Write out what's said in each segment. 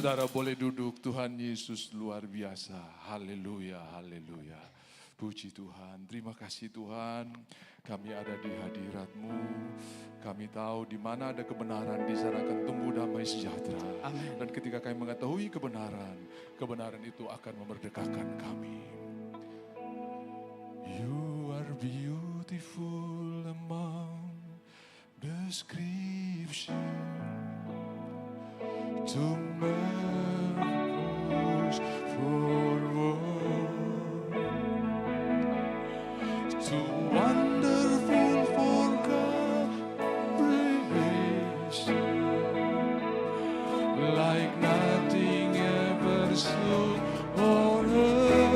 Saudara boleh duduk, Tuhan Yesus luar biasa. Haleluya, haleluya. Puji Tuhan, terima kasih Tuhan. Kami ada di hadirat-Mu. Kami tahu di mana ada kebenaran, di sana akan tumbuh damai sejahtera. Amin. Dan ketika kami mengetahui kebenaran, kebenaran itu akan memerdekakan kami. You are beautiful among description. Too marvelous for words, too wonderful for comprehension, like nothing ever seen on earth.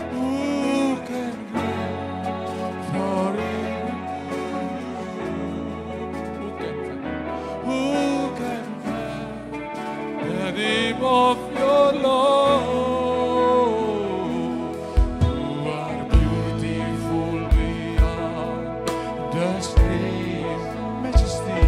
Who can grant for it? Who can the deep of your love? You are beautiful beyond the stream, majesty,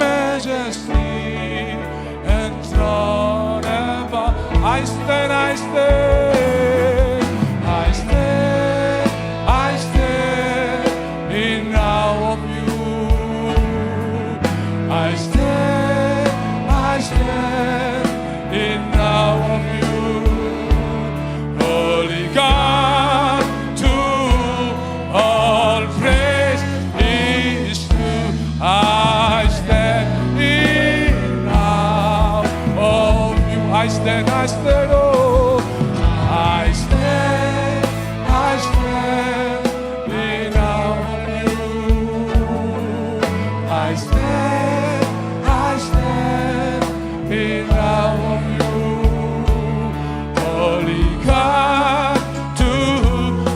majesty, and throne above. I stand, I stand, I stand, I stand in awe of you. I stand in awe of you, Holy God. To all praise is due. I stand in awe of you. I stand, oh, I stand in awe of you. I stand in awe of you, Holy God. To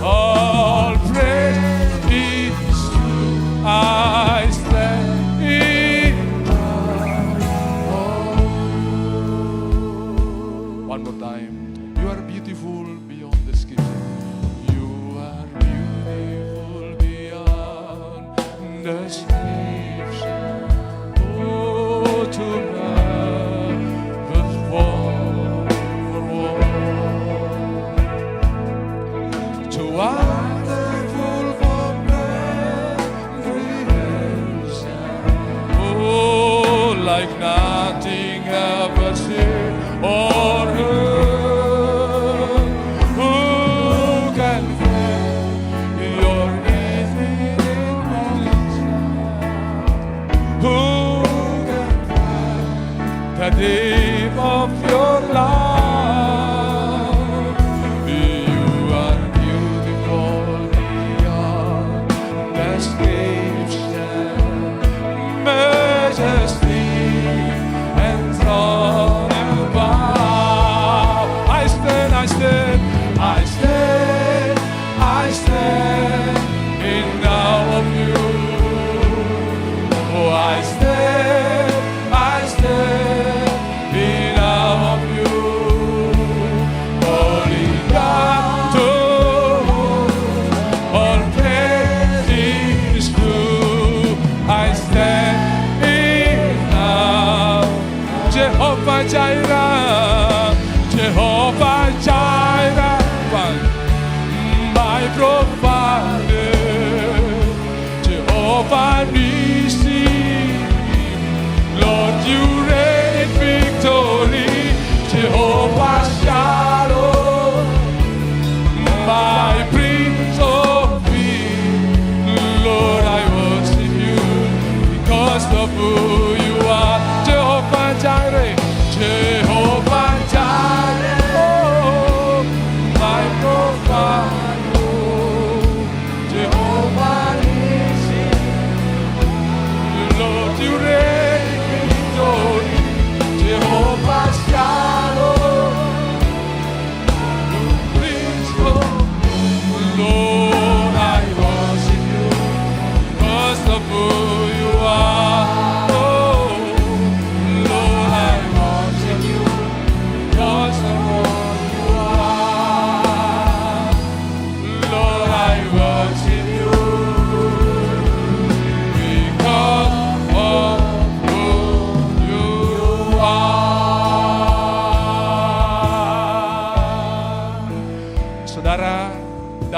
all praise is due. I stand in awe of you. One more time. You are beautiful beyond description. You are beautiful beyond description. Oh, to marvelous for words, too wonderful for comprehension. Oh, like nothing ever seen or heard. Who can fill your infinite wisdom? Who can find the deep of your love? You are beautiful beyond description, majesty and throne above. I stand, I stand, I stand, I stand in awe of you. Oh, I stand in awe of you, Holy God. To all praise is due. I stand in awe. Jehovah Jireh, Jehovah Jireh, my provider, Jehovah Nissi. Lord, you reign in victory, Jehovah Shalom, my Prince of Peace. Lord, I worship you because of who you are, Jehovah Jireh, Jehovah Jireh, oh, my provider.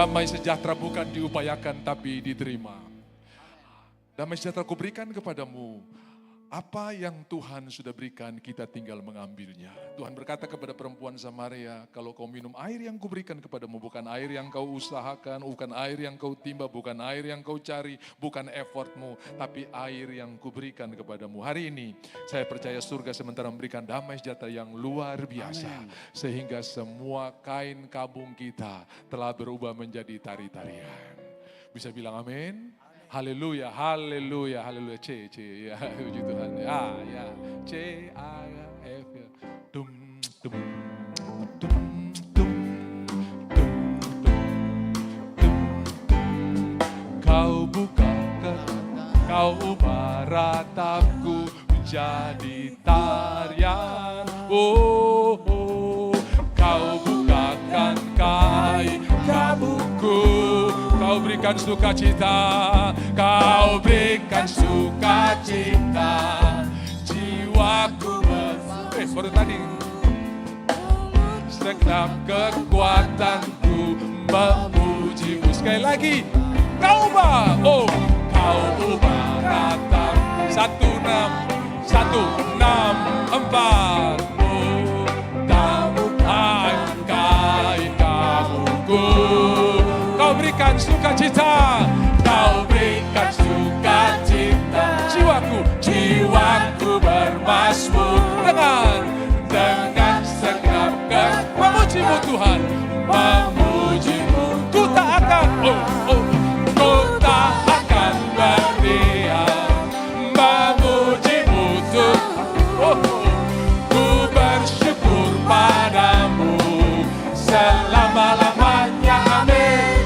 Damai sejahtera bukan diupayakan tapi diterima. Damai sejahtera kuberikan kepadamu. Apa yang Tuhan sudah berikan, kita tinggal mengambilnya. Tuhan berkata kepada perempuan Samaria, kalau kau minum air yang kuberikan kepadamu, bukan air yang kau usahakan, bukan air yang kau timba, bukan air yang kau cari, bukan effortmu, tapi air yang kuberikan kepadamu. Hari ini, saya percaya surga sementara memberikan damai sejahtera yang luar biasa. Amen. Sehingga semua kain kabung kita telah berubah menjadi tari-tarian. Bisa bilang amin? Haleluya, haleluya, haleluya. C, ya, puji Tuhan. Ya, C, A, F, ya. Dum, dum, dum, dum, dum, dum, dum. Kau bukakan, kau ubah ratapku menjadi tarian. Oh, oh. Kau bukakan kain kabungku. Kau berikan sukacita, kau berikan sukacita, jiwaku baru tadi. Segenap kekuatanku memujimu. Sekali lagi, kau ubah, oh, kau ubah rata. 1, 6, 4. Oh, tabukan kain kabungku. Kau berikan sukacita, kau berikan sukacita, jiwaku bermasmur dengan segenap memujimu Tuhan, memujimu. Ku tak akan, ku tak akan berdiam, memujimu Tuhan. Ku bersyukur padamu selama-lamanya. Amin.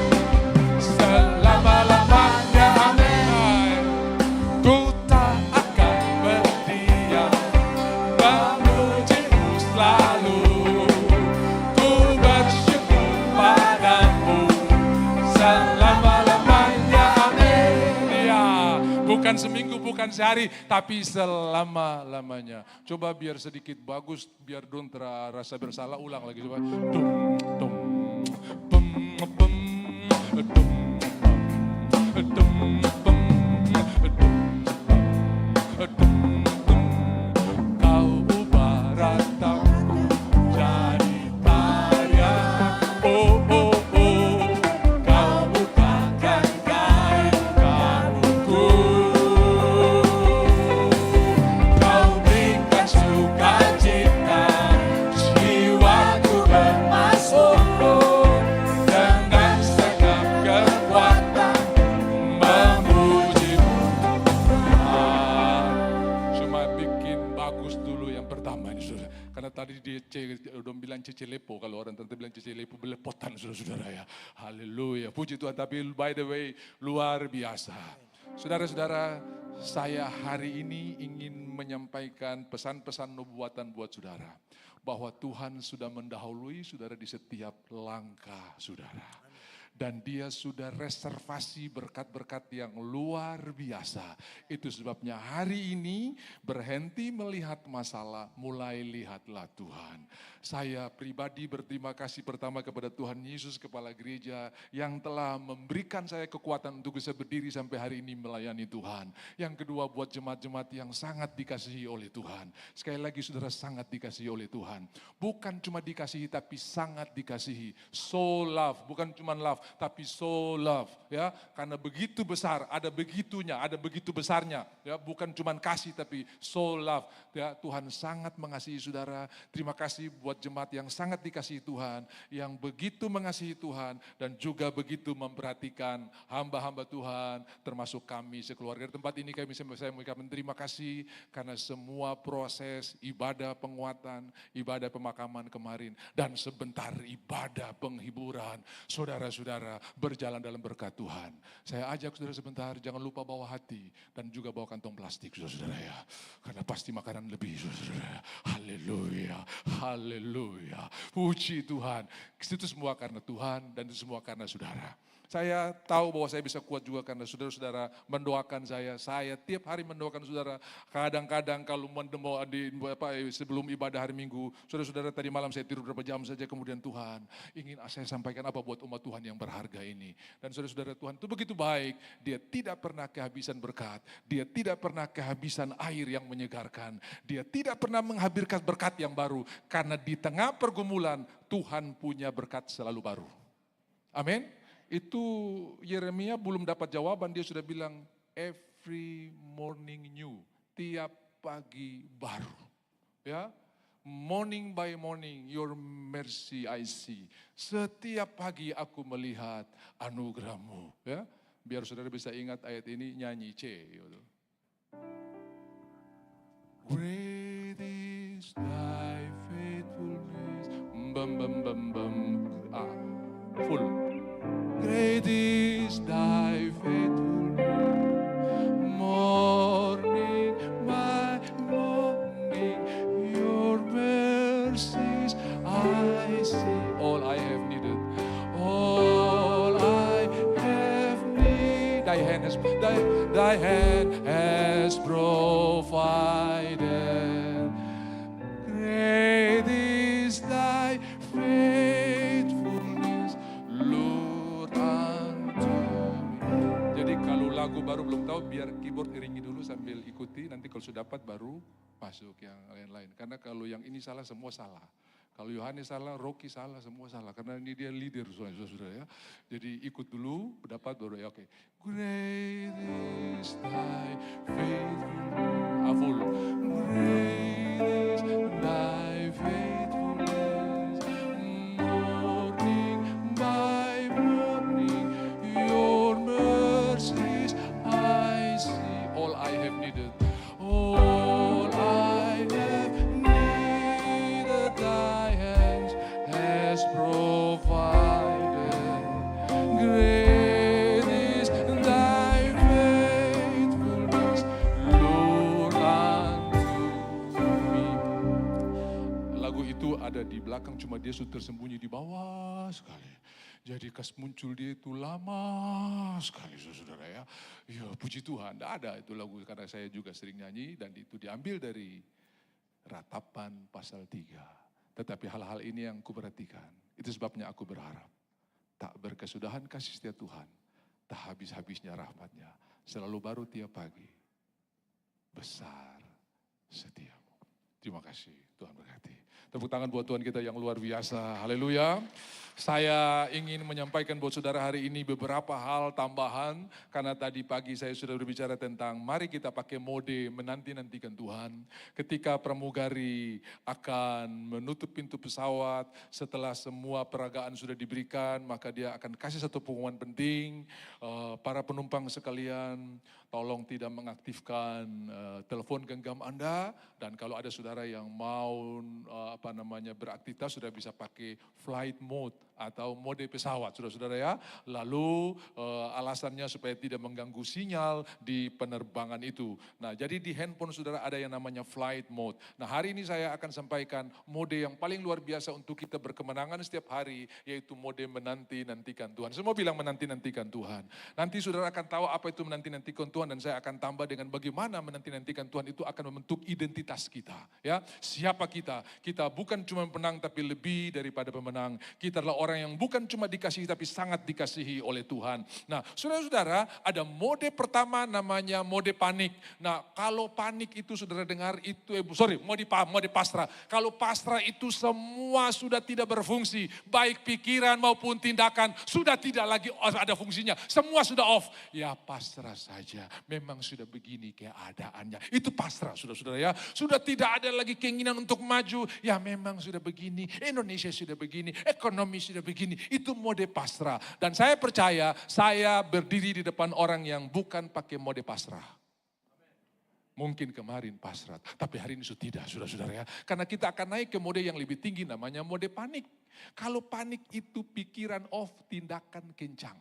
Bukan seminggu, bukan sehari, tapi selama-lamanya. Coba biar sedikit bagus, biar Don terasa bersalah, ulang lagi coba. Dum, dum, bum, bum, dum, dum, dum, dum. Kau ubah ratapku jadi tarian. Oh, oh, oh. Kau bukakan kain kabungku. Kau berikan sukacita, jiwaku bermasmur dengan segenap kekuatan memujimu. Cuma bikin bagus dulu yang pertama ini, saudara. Karena tadi dia udah bilang cecelepo, kalau orang tentu bilang cecelepo, belepotan saudara-saudara ya. Haleluya, puji Tuhan. Tapi by the way, luar biasa. Saudara-saudara, saya hari ini ingin menyampaikan pesan-pesan nubuatan buat saudara. Bahwa Tuhan sudah mendahului saudara di setiap langkah saudara. Dan dia sudah reservasi berkat-berkat yang luar biasa. Itu sebabnya hari ini berhenti melihat masalah, mulai lihatlah Tuhan. Saya pribadi berterima kasih pertama kepada Tuhan Yesus, Kepala Gereja, yang telah memberikan saya kekuatan untuk bisa berdiri sampai hari ini melayani Tuhan. Yang kedua buat jemaat-jemaat yang sangat dikasihi oleh Tuhan. Sekali lagi saudara, sangat dikasihi oleh Tuhan. Bukan cuma dikasihi tapi sangat dikasihi. So love, bukan cuma love tapi so love, ya, karena begitu besar, ada begitunya, ada begitu besarnya, ya, bukan cuma kasih tapi so love, ya. Tuhan sangat mengasihi saudara. Terima kasih buat jemaat yang sangat dikasihi Tuhan, yang begitu mengasihi Tuhan dan juga begitu memperhatikan hamba-hamba Tuhan, termasuk kami sekeluarga. Di tempat ini saya mengucapkan terima kasih karena semua proses ibadah penguatan, ibadah pemakaman kemarin, dan sebentar ibadah penghiburan, saudara-saudara berjalan dalam berkat Tuhan. Saya ajak saudara sebentar, jangan lupa bawa hati dan juga bawa kantong plastik, saudara-saudara ya. Karena pasti makanan lebih, saudara-saudara. Haleluya, haleluya. Puji Tuhan. Itu semua karena Tuhan dan itu semua karena saudara. Saya tahu bahwa saya bisa kuat juga karena saudara-saudara mendoakan saya. Saya tiap hari mendoakan saudara. Kadang-kadang kalau sebelum ibadah hari Minggu, saudara-saudara tadi malam saya tidur berapa jam saja, kemudian Tuhan ingin saya sampaikan apa buat umat Tuhan yang berharga ini. Dan saudara-saudara, Tuhan itu begitu baik. Dia tidak pernah kehabisan berkat. Dia tidak pernah kehabisan air yang menyegarkan. Dia tidak pernah menghadirkan berkat yang baru. Karena di tengah pergumulan, Tuhan punya berkat selalu baru. Amin. Itu Yeremia belum dapat jawaban, dia sudah bilang every morning new, tiap pagi baru. Ya, morning by morning your mercy I see. Setiap pagi aku melihat anugerahmu. Ya, biar saudara bisa ingat ayat ini, nyanyi C. Gitu. Great is thy faithfulness. Bam bam bam bam. Full. Great is thy faithfulness, morning by morning, your mercies I see. All I have needed, all I have needed, thy hand has provided. Great is thy faithfulness, Lord. Jadi kalau lagu baru belum tahu, biar keyboard iringi dulu sambil ikuti. Nanti kalau sudah dapat baru masuk yang lain-lain. Karena kalau yang ini salah, semua salah. Kalau Yohanes salah, Rocky salah, semua salah. Karena ini dia leader, saudara ya. Jadi ikut dulu, dapat baru ya oke. Great is thy faithfulness. Full. Great is thy faithfulness. Morning by morning, your mercies I see. All I have needed, all I have needed, thy hands has provided. Great is thy faithfulness, Lord, unto me. Lagu itu ada di belakang, cuma dia sudah tersembunyi di bawah sekali. Jadi kas muncul dia itu lama sekali, saudara ya. Ya puji Tuhan, tidak ada itu lagu karena saya juga sering nyanyi dan itu diambil dari Ratapan pasal 3. Tetapi hal-hal ini yang kuperhatikan, itu sebabnya aku berharap. Tak berkesudahan kasih setia Tuhan, tak habis-habisnya rahmatnya, selalu baru tiap pagi. Besar setiamu. Terima kasih, Tuhan berkati. Tepuk tangan buat Tuhan kita yang luar biasa. Haleluya. Saya ingin menyampaikan buat saudara hari ini beberapa hal tambahan. Karena tadi pagi saya sudah berbicara tentang mari kita pakai mode menanti-nantikan Tuhan. Ketika pramugari akan menutup pintu pesawat, setelah semua peragaan sudah diberikan, maka dia akan kasih satu pengumuman penting. Para penumpang sekalian, tolong tidak mengaktifkan telepon genggam Anda. Dan kalau ada saudara yang mau beraktivitas, sudah bisa pakai flight mode atau mode pesawat, saudara-saudara ya. Lalu alasannya supaya tidak mengganggu sinyal di penerbangan itu. Nah, jadi di handphone saudara ada yang namanya flight mode. Nah, hari ini saya akan sampaikan mode yang paling luar biasa untuk kita berkemenangan setiap hari, yaitu mode menanti-nantikan Tuhan. Semua bilang menanti-nantikan Tuhan. Nanti saudara akan tahu apa itu menanti-nantikan Tuhan dan saya akan tambah dengan bagaimana menanti-nantikan Tuhan itu akan membentuk identitas kita. Ya, siapa kita? Kita bukan cuma pemenang tapi lebih daripada pemenang. Kita adalah orang yang bukan cuma dikasihi tapi sangat dikasihi oleh Tuhan. Nah, saudara-saudara, ada mode pertama namanya mode panik. Nah, kalau panik itu saudara dengar itu, mode pasrah. Kalau pasrah itu semua sudah tidak berfungsi, baik pikiran maupun tindakan sudah tidak lagi ada fungsinya. Semua sudah off. Ya pasrah saja, memang sudah begini keadaannya. Itu pasrah, saudara-saudara ya. Sudah tidak ada lagi keinginan untuk maju. Ya memang sudah begini, Indonesia sudah begini, ekonomi sudah begini. Itu mode pasrah. Dan saya percaya saya berdiri di depan orang yang bukan pakai mode pasrah. Mungkin kemarin pasrah, tapi hari ini sudah tidak, saudara-saudara ya. Karena kita akan naik ke mode yang lebih tinggi namanya mode panik. Kalau panik itu pikiran off, tindakan kencang.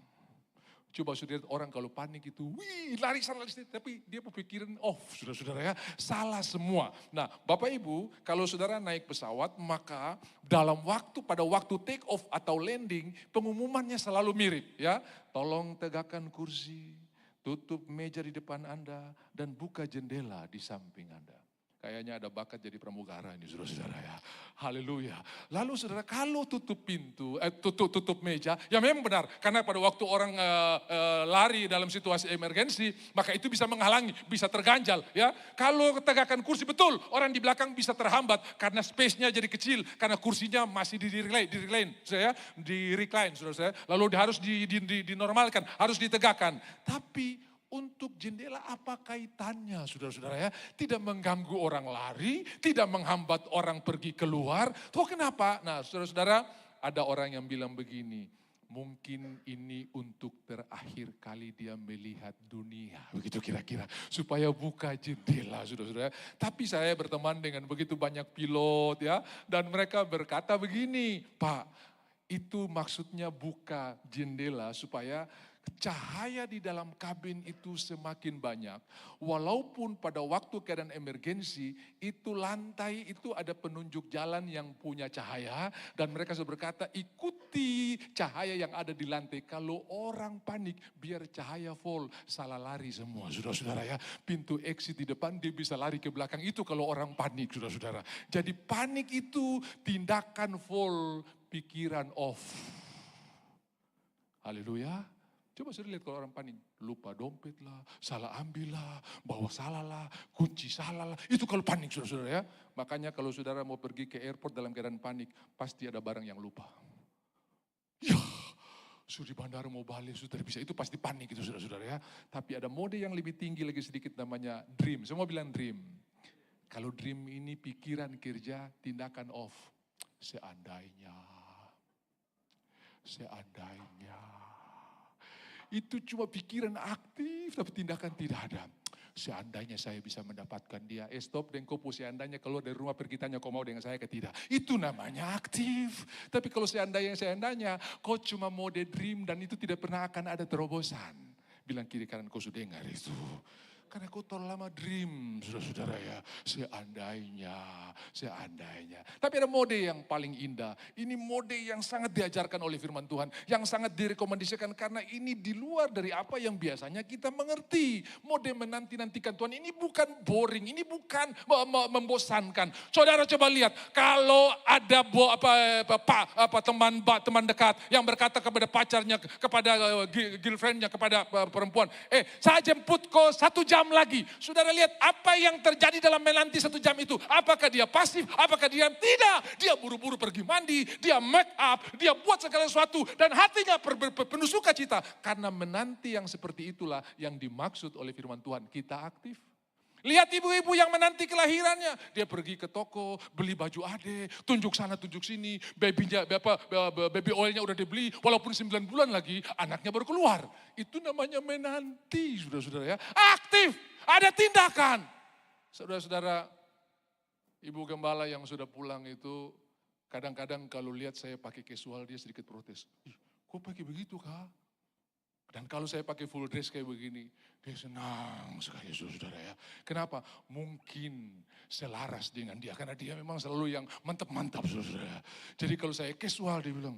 Coba saudara lihat orang kalau panik itu, wih lari sana lari sini, tapi dia berpikiran off, saudara-saudara ya, salah semua. Nah Bapak Ibu, kalau saudara naik pesawat, maka dalam pada waktu take off atau landing, pengumumannya selalu mirip ya. Tolong tegakkan kursi, tutup meja di depan Anda, dan buka jendela di samping Anda. Kayaknya ada bakat jadi pramugara ini saudara-saudara ya. Haleluya. Lalu saudara kalau tutup pintu, tutup meja, ya memang benar. Karena pada waktu orang lari dalam situasi emergensi, maka itu bisa menghalangi, bisa terganjal ya. Kalau tegakkan kursi betul, orang di belakang bisa terhambat karena space-nya jadi kecil. Karena kursinya masih di recline, saudara-saudara. Lalu harus dinormalkan, harus ditegakkan. Tapi untuk jendela apa kaitannya saudara-saudara ya? Tidak mengganggu orang lari, tidak menghambat orang pergi keluar. Tuh kenapa? Nah saudara-saudara ada orang yang bilang begini, mungkin ini untuk terakhir kali dia melihat dunia. Begitu kira-kira, supaya buka jendela saudara-saudara. Tapi saya berteman dengan begitu banyak pilot ya, dan mereka berkata begini, Pak, itu maksudnya buka jendela supaya cahaya di dalam kabin itu semakin banyak. Walaupun pada waktu keadaan emergensi, itu lantai itu ada penunjuk jalan yang punya cahaya. Dan mereka sudah berkata, ikuti cahaya yang ada di lantai. Kalau orang panik, biar cahaya full, salah lari semua. Saudara-saudara ya, pintu exit di depan, dia bisa lari ke belakang. Itu kalau orang panik, saudara-saudara. Jadi panik itu tindakan full, pikiran off. Haleluya. Coba saudara lihat kalau orang panik, lupa dompet lah, salah ambil lah, bawa salah lah, kunci salah lah. Itu kalau panik saudara-saudara ya. Makanya kalau saudara mau pergi ke airport dalam keadaan panik, pasti ada barang yang lupa. Ya, sudah di bandara mau balik, sudah bisa. Itu pasti panik itu saudara-saudara ya. Tapi ada mode yang lebih tinggi lagi sedikit namanya dream. Semua bilang dream. Kalau dream ini pikiran kerja, tindakan off. Seandainya. Itu cuma pikiran aktif, tapi tindakan tidak ada. Seandainya saya bisa mendapatkan dia. Stop dan kopo seandainya keluar dari rumah pergi tanya kau mau dengan saya ke tidak. Itu namanya aktif. Tapi kalau seandainya kau cuma mode dream dan itu tidak pernah akan ada terobosan. Bilang kiri kanan kau sudah dengar itu. Karena kau terlalu lama dream, saudara-saudara ya. Seandainya. Tapi ada mode yang paling indah. Ini mode yang sangat diajarkan oleh firman Tuhan. Yang sangat direkomendasikan karena ini di luar dari apa yang biasanya kita mengerti. Mode menanti-nantikan Tuhan ini bukan boring, ini bukan membosankan. Saudara coba lihat, kalau ada teman dekat yang berkata kepada pacarnya, kepada girlfriendnya, kepada perempuan, saya jemput kau 1 jam lagi. Saudara lihat apa yang terjadi dalam menanti 1 jam itu. Apakah dia pasif? Apakah dia tidak? Dia buru-buru pergi mandi, dia make up, dia buat segala sesuatu. Dan hatinya penuh sukacita. Karena menanti yang seperti itulah yang dimaksud oleh firman Tuhan. Kita aktif. Lihat ibu-ibu yang menanti kelahirannya. Dia pergi ke toko, beli baju ade, tunjuk sana, tunjuk sini. Baby oilnya udah dibeli, walaupun 9 bulan lagi, anaknya baru keluar. Itu namanya menanti, saudara-saudara ya. Aktif, ada tindakan. Saudara-saudara, ibu gembala yang sudah pulang itu, kadang-kadang kalau lihat saya pakai casual, dia sedikit protes. Kok pakai begitu kak? Dan kalau saya pakai full dress kayak begini, dia senang sekali saudara ya. Kenapa? Mungkin selaras dengan dia. Karena dia memang selalu yang mantap-mantap saudara. Jadi kalau saya casual dia bilang,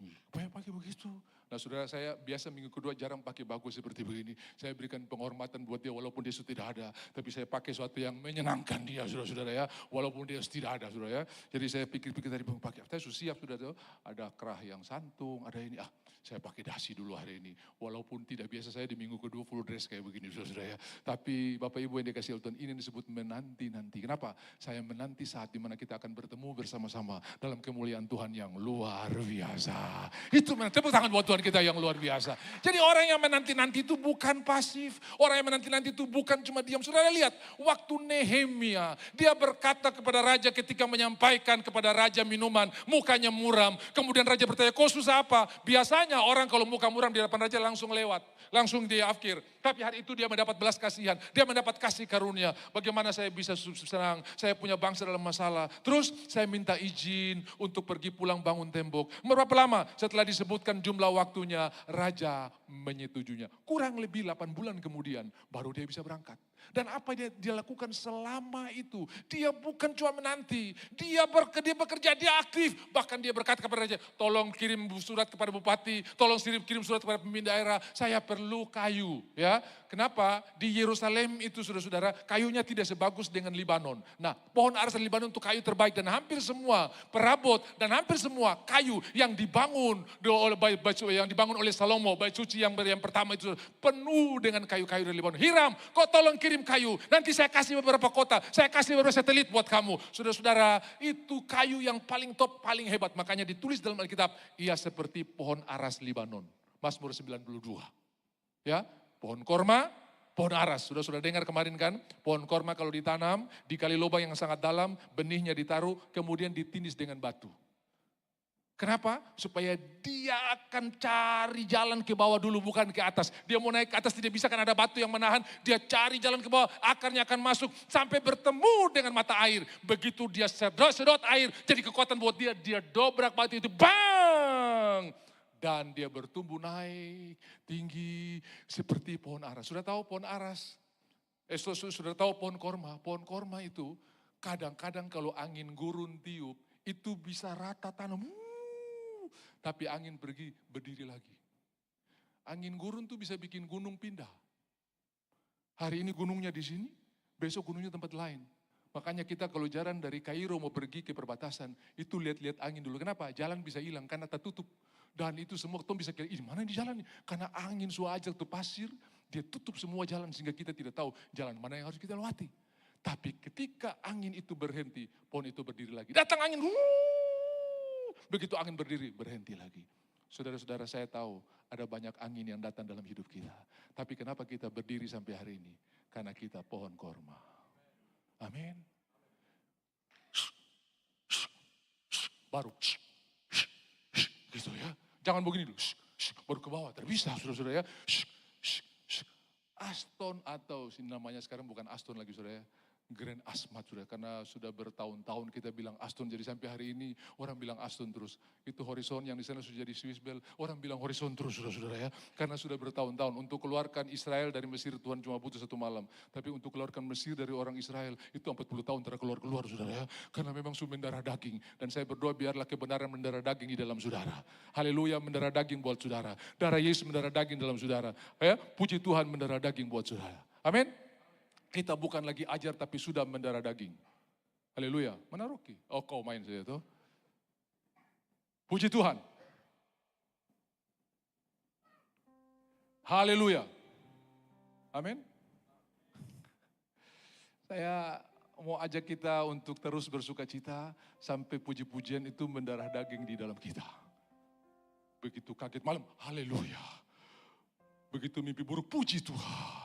apa yang pakai begitu? Nah saudara saya biasa minggu kedua jarang pakai bagus seperti begini. Saya berikan penghormatan buat dia walaupun dia sudah tidak ada. Tapi saya pakai sesuatu yang menyenangkan dia saudara-saudara ya. Walaupun dia tidak ada saudara ya. Jadi saya pikir-pikir tadi pakai. Saya sudah siap saudara. Ada kerah yang santung, ada ini. Saya pakai dasi dulu hari ini. Walaupun tidak biasa saya di minggu kedua full dress kayak begini saudara ya. Tapi Bapak Ibu yang dikasih Tuhan ini disebut menanti-nanti. Kenapa? Saya menanti saat dimana kita akan bertemu bersama-sama dalam kemuliaan Tuhan yang luar biasa. Itu tepuk tangan buat Tuhan kita yang luar biasa. Jadi orang yang menanti-nanti itu bukan pasif. Orang yang menanti-nanti itu bukan cuma diam. Saudara lihat, waktu Nehemia, dia berkata kepada raja ketika menyampaikan kepada raja minuman, mukanya muram. Kemudian raja bertanya, kau susah apa? Biasanya orang kalau muka muram di depan raja langsung lewat. Langsung dia afkir. Tapi hari itu dia mendapat belas kasihan. Dia mendapat kasih karunia. Bagaimana saya bisa senang. Saya punya bangsa dalam masalah. Terus saya minta izin untuk pergi pulang bangun tembok. Berapa lama setelah disebutkan jumlah waktu waktunya raja menyetujuinya. Kurang lebih 8 bulan kemudian baru dia bisa berangkat. Dan apa dia lakukan selama itu? Dia bukan cuma menanti, dia bekerja, dia aktif. Bahkan dia berkata kepada raja, tolong kirim surat kepada bupati, tolong kirim surat kepada pemimpin daerah, saya perlu kayu. Ya, kenapa? Di Yerusalem itu saudara-saudara, kayunya tidak sebagus dengan Libanon. Nah, pohon aras dan Libanon itu kayu terbaik dan hampir semua perabot dan hampir semua kayu yang dibangun oleh Salomo, bait suci yang pertama itu penuh dengan kayu-kayu dari Libanon. Hiram, kau tolong kirim kayu, nanti saya kasih beberapa kota, saya kasih beberapa satelit buat kamu. Saudara-saudara, itu kayu yang paling top, paling hebat. Makanya ditulis dalam Alkitab, ia seperti pohon aras Libanon. Mazmur 92. Ya, pohon korma, pohon aras. Sudah dengar kemarin kan, pohon korma kalau ditanam, dikali lubang yang sangat dalam, benihnya ditaruh, kemudian ditindis dengan batu. Kenapa? Supaya dia akan cari jalan ke bawah dulu, bukan ke atas. Dia mau naik ke atas tidak bisa, kan ada batu yang menahan. Dia cari jalan ke bawah, akarnya akan masuk sampai bertemu dengan mata air. Begitu dia sedot air, jadi kekuatan buat dia. Dia dobrak batu itu, bang! Dan dia bertumbuh naik tinggi seperti pohon aras. Sudah tahu pohon aras? Sudah tahu pohon korma? Pohon korma itu kadang-kadang kalau angin gurun tiup, itu bisa rata tanam. Tapi angin pergi, berdiri lagi. Angin gurun tuh bisa bikin gunung pindah. Hari ini gunungnya di sini, besok gunungnya tempat lain. Makanya kita kalau jalan dari Kairo mau pergi ke perbatasan, itu lihat-lihat angin dulu. Kenapa? Jalan bisa hilang karena tertutup. Dan itu semua kita bisa kira, ini mana di jalan? Karena angin suajak tuh pasir, dia tutup semua jalan sehingga kita tidak tahu jalan mana yang harus kita lewati. Tapi ketika angin itu berhenti, pohon itu berdiri lagi. Datang angin, begitu angin berdiri, berhenti lagi. Saudara-saudara, saya tahu ada banyak angin yang datang dalam hidup kita. Tapi kenapa kita berdiri sampai hari ini? Karena kita pohon korma. Amin. Baru, gitu ya. Jangan begini dulu, baru ke bawah, terbisa saudara-saudara ya. Aston atau namanya sekarang bukan Aston lagi saudara ya. Grand Asmat sudah, karena sudah bertahun-tahun kita bilang Aston, jadi sampai hari ini orang bilang Aston terus. Itu Horizon yang di sana sudah jadi Swiss Bell, orang bilang Horizon terus saudara-saudara ya. Karena sudah bertahun-tahun, untuk keluarkan Israel dari Mesir Tuhan cuma butuh 1 malam. Tapi untuk keluarkan Mesir dari orang Israel, itu 40 tahun terkeluar saudara ya. Karena memang sumber darah daging. Dan saya berdoa biarlah kebenaran mendarah daging di dalam saudara. Haleluya, mendarah daging buat saudara. Darah Yesus mendarah daging dalam saudara. Ya, puji Tuhan mendarah daging buat saudara. Amin. Kita bukan lagi ajar tapi sudah mendarah daging. Haleluya. Mana Rocky? Oh, kau main saja tuh. Puji Tuhan. Haleluya. Amin. Saya mau ajak kita untuk terus bersuka cita sampai puji-pujian itu mendarah daging di dalam kita. Begitu kaget malam, haleluya. Begitu mimpi buruk, puji Tuhan.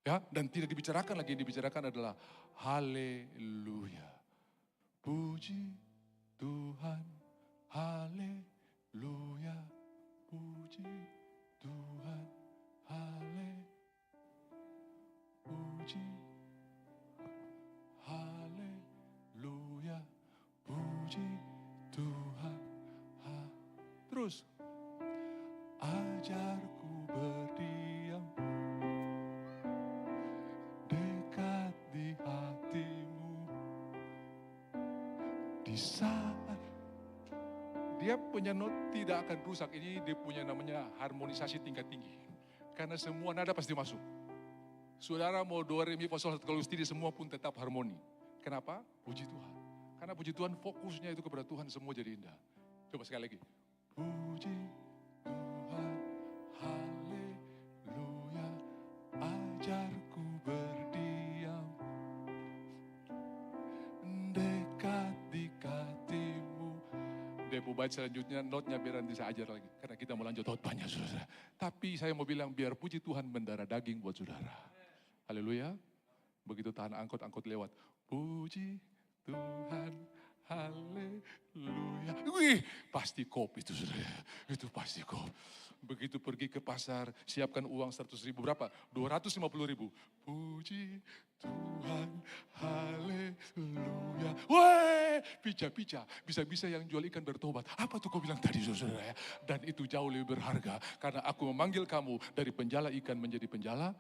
Ya, dan tidak dibicarakan lagi, yang dibicarakan adalah haleluya. Puji Tuhan, haleluya. Puji Tuhan, haleluya. Puji, haleluya. Puji Tuhan. Terus, ajarku berdiam dekat di hatimu. Di saat dia punya not tidak akan rusak. Ini dia punya namanya harmonisasi tingkat tinggi. Karena semua nada pasti masuk. Saudara mau do re mi fa sol kalau tidak semua pun tetap harmoni. Kenapa? Puji Tuhan. Karena puji Tuhan fokusnya itu kepada Tuhan, semua jadi indah. Coba sekali lagi. Puji Tuhan, haleluya. Ajarku berdiam dekat di hatimu. Debu bait selanjutnya, notnya biar nanti saya ajar lagi. Karena kita mau lanjut khotbahnya saudara. Tapi saya mau bilang biar puji Tuhan mendarah daging buat saudara. Haleluya. Begitu tahan angkot lewat. Puji Tuhan, haleluya. Wih, pasti kop itu saudara. Itu pasti kop. Begitu pergi ke pasar, siapkan uang 100.000 berapa? 250.000. Puji Tuhan, haleluya. Weh, pica-pica. Bisa-bisa yang jual ikan bertobat. Apa tuh kau bilang tadi saudara ya? Dan itu jauh lebih berharga. Karena aku memanggil kamu dari penjala ikan menjadi penjala.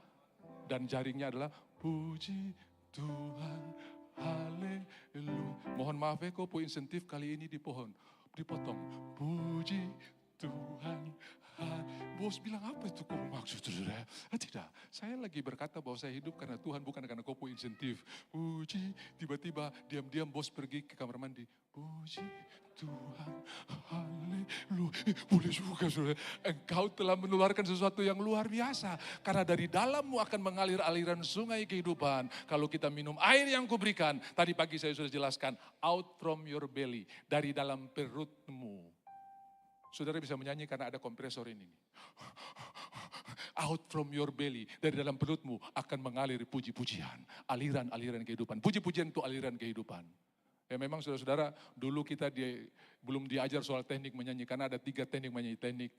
Dan jaringnya adalah puji Tuhan. Haleluya. Mohon maaf ya kau insentif kali ini dipotong. Puji Tuhan. Bos bilang apa itu kau maksud saudara? Tidak, saya lagi berkata bahwa saya hidup karena Tuhan bukan karena kau insentif. Puji, tiba-tiba diam-diam bos pergi ke kamar mandi. Puji Tuhan, haleluya. Boleh juga saudara, engkau telah menularkan sesuatu yang luar biasa. Karena dari dalammu akan mengalir aliran sungai kehidupan. Kalau kita minum air yang kuberikan, tadi pagi saya sudah jelaskan, out from your belly, dari dalam perutmu. Saudara bisa menyanyi karena ada kompresor ini. Out from your belly, dari dalam perutmu akan mengalir puji-pujian. Aliran-aliran kehidupan. Puji-pujian itu aliran kehidupan. Ya memang saudara-saudara, dulu kita belum diajar soal teknik menyanyi. Karena ada 3 teknik menyanyi. Teknik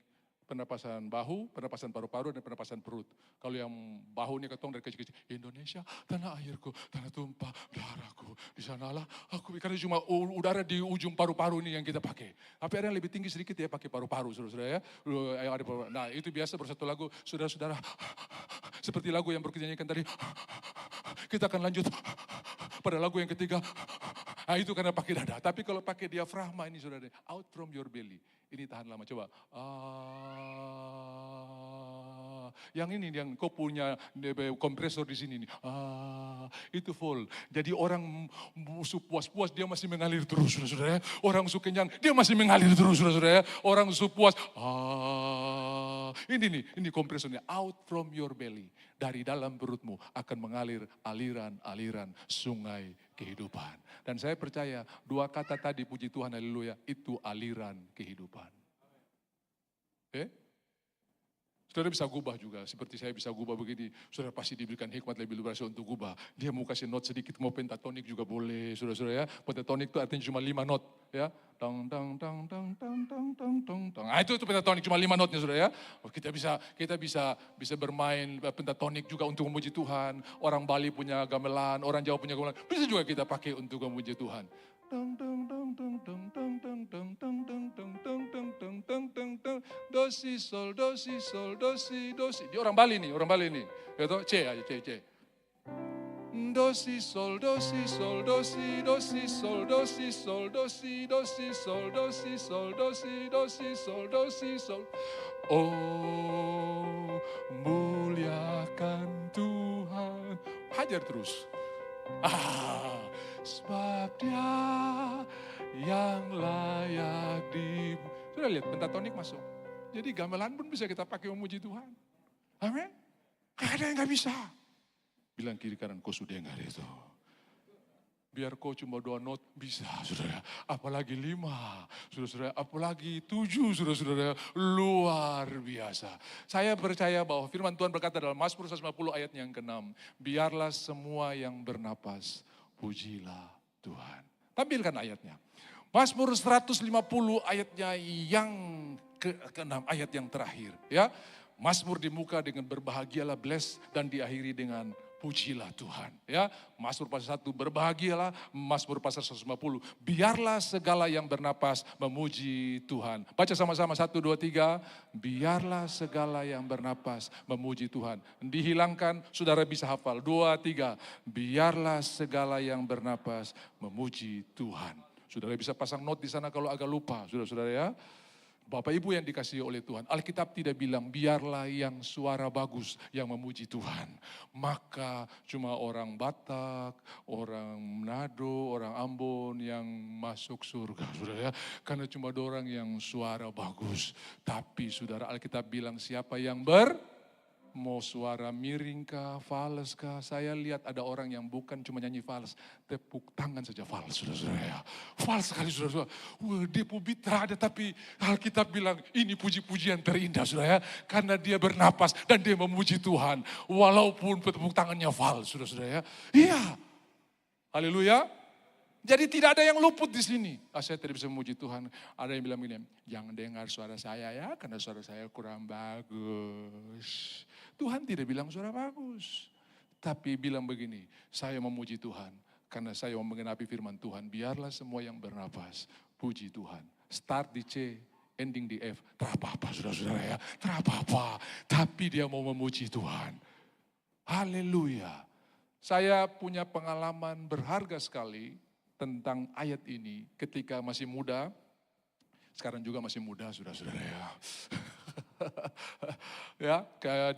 pernapasan bahu, pernapasan paru-paru, dan pernapasan perut. Kalau yang bahu ini ketong dari kecil-kecil. Indonesia, tanah airku, tanah tumpah darahku. Di sanalah aku, karena cuma udara di ujung paru-paru ini yang kita pakai. Tapi ada yang lebih tinggi sedikit ya pakai paru-paru, saudara-saudara ya. Nah itu biasa bersatu lagu, saudara-saudara. Seperti lagu yang baru kita nyanyikan tadi. Kita akan lanjut pada lagu yang ketiga. Nah itu karena pakai dada. Tapi kalau pakai diafragma ini saudara, out from your belly. Ini tahan lama, coba. Yang ini yang kau punya kompresor di sini nih. Itu full. Jadi orang musuh puas-puas dia masih mengalir terus, saudara. Orang musuh kenyang dia masih mengalir terus, saudara. Orang musuh puas. Ini kompresornya. Out from your belly. Dari dalam perutmu akan mengalir aliran-aliran sungai kehidupan. Dan saya percaya 2 kata tadi, puji Tuhan, haleluya, itu aliran kehidupan. Saudara bisa gubah juga, seperti saya bisa gubah begini. Saudara pasti diberikan hikmat lebih luar biasa untuk gubah. Dia mau kasih not sedikit, mau pentatonik juga boleh, saudara-saudara ya. Pentatonik itu artinya cuma 5 not, ya. Tang tang tang tang tang tang tang tang tang. Nah, itu pentatonik cuma 5 notnya, saudara ya. Kita bisa bermain pentatonik juga untuk memuji Tuhan. Orang Bali punya gamelan, orang Jawa punya gamelan. Bisa juga kita pakai untuk memuji Tuhan. Do si sol do si sol do si do si. Dia orang Bali nih. Gitu, C aja C. Do si sol do si sol do si do si sol do si sol do si do si sol do si sol do si do si sol do si sol. Oh, muliakan Tuhan. Hajar terus. Sebab dia yang layak Sudah lihat pentatonik masuk. Jadi gamelan pun bisa kita pakai memuji Tuhan. Amin. Gak ada yang gak bisa. Bilang kiri kanan, kau sudah dengar itu. Biar kau cuma 2 not bisa, saudara. Apalagi 5, saudara. Apalagi 7, saudara. Luar biasa. Saya percaya bahwa firman Tuhan berkata dalam Mazmur 150 ayat yang ke-6. Biarlah semua yang bernapas, pujilah Tuhan. Tampilkan ayatnya. Mazmur 150 ayatnya yang ke-6, ayat yang terakhir. Ya, Mazmur dimuka dengan berbahagialah, bless, dan diakhiri dengan pujilah Tuhan. Ya, Mazmur pasal 1 berbahagialah, Mazmur pasal 150 biarlah segala yang bernapas memuji Tuhan. Baca sama-sama 1, 2, 3. Biarlah segala yang bernapas memuji Tuhan. Dihilangkan, saudara bisa hafal. 2, 3. Biarlah segala yang bernapas memuji Tuhan. Saudara bisa pasang note di sana kalau agak lupa, saudara-saudara ya. Bapak Ibu yang dikasihi oleh Tuhan, Alkitab tidak bilang biarlah yang suara bagus yang memuji Tuhan. Maka cuma orang Batak, orang Manado, orang Ambon yang masuk surga, saudara ya. Karena cuma ada orang yang suara bagus. Tapi saudara, Alkitab bilang siapa yang mau suara miring kah, fals kah. Saya lihat ada orang yang bukan cuma nyanyi fals, tepuk tangan saja fals, saudara-saudara ya. Fals sekali, saudara-saudara. Dia pubitra ada, tapi Alkitab bilang ini puji-pujian terindah, saudara ya. Karena dia bernapas dan dia memuji Tuhan. Walaupun tepuk tangannya fals, saudara-saudara ya. Iya. Haleluya. Jadi tidak ada yang luput di sini. Saya tidak bisa memuji Tuhan. Ada yang bilang begini, jangan dengar suara saya ya, karena suara saya kurang bagus. Tuhan tidak bilang suara bagus. Tapi bilang begini, saya memuji Tuhan Karena saya mau mengenapi firman Tuhan, biarlah semua yang bernapas, puji Tuhan. Start di C, ending di F. Terapa-apa saudara-saudara ya, terapa-apa. Tapi dia mau memuji Tuhan. Haleluya. Saya punya pengalaman berharga sekali tentang ayat ini ketika masih muda. Sekarang juga masih muda saudara-saudara ya. Ya, kayak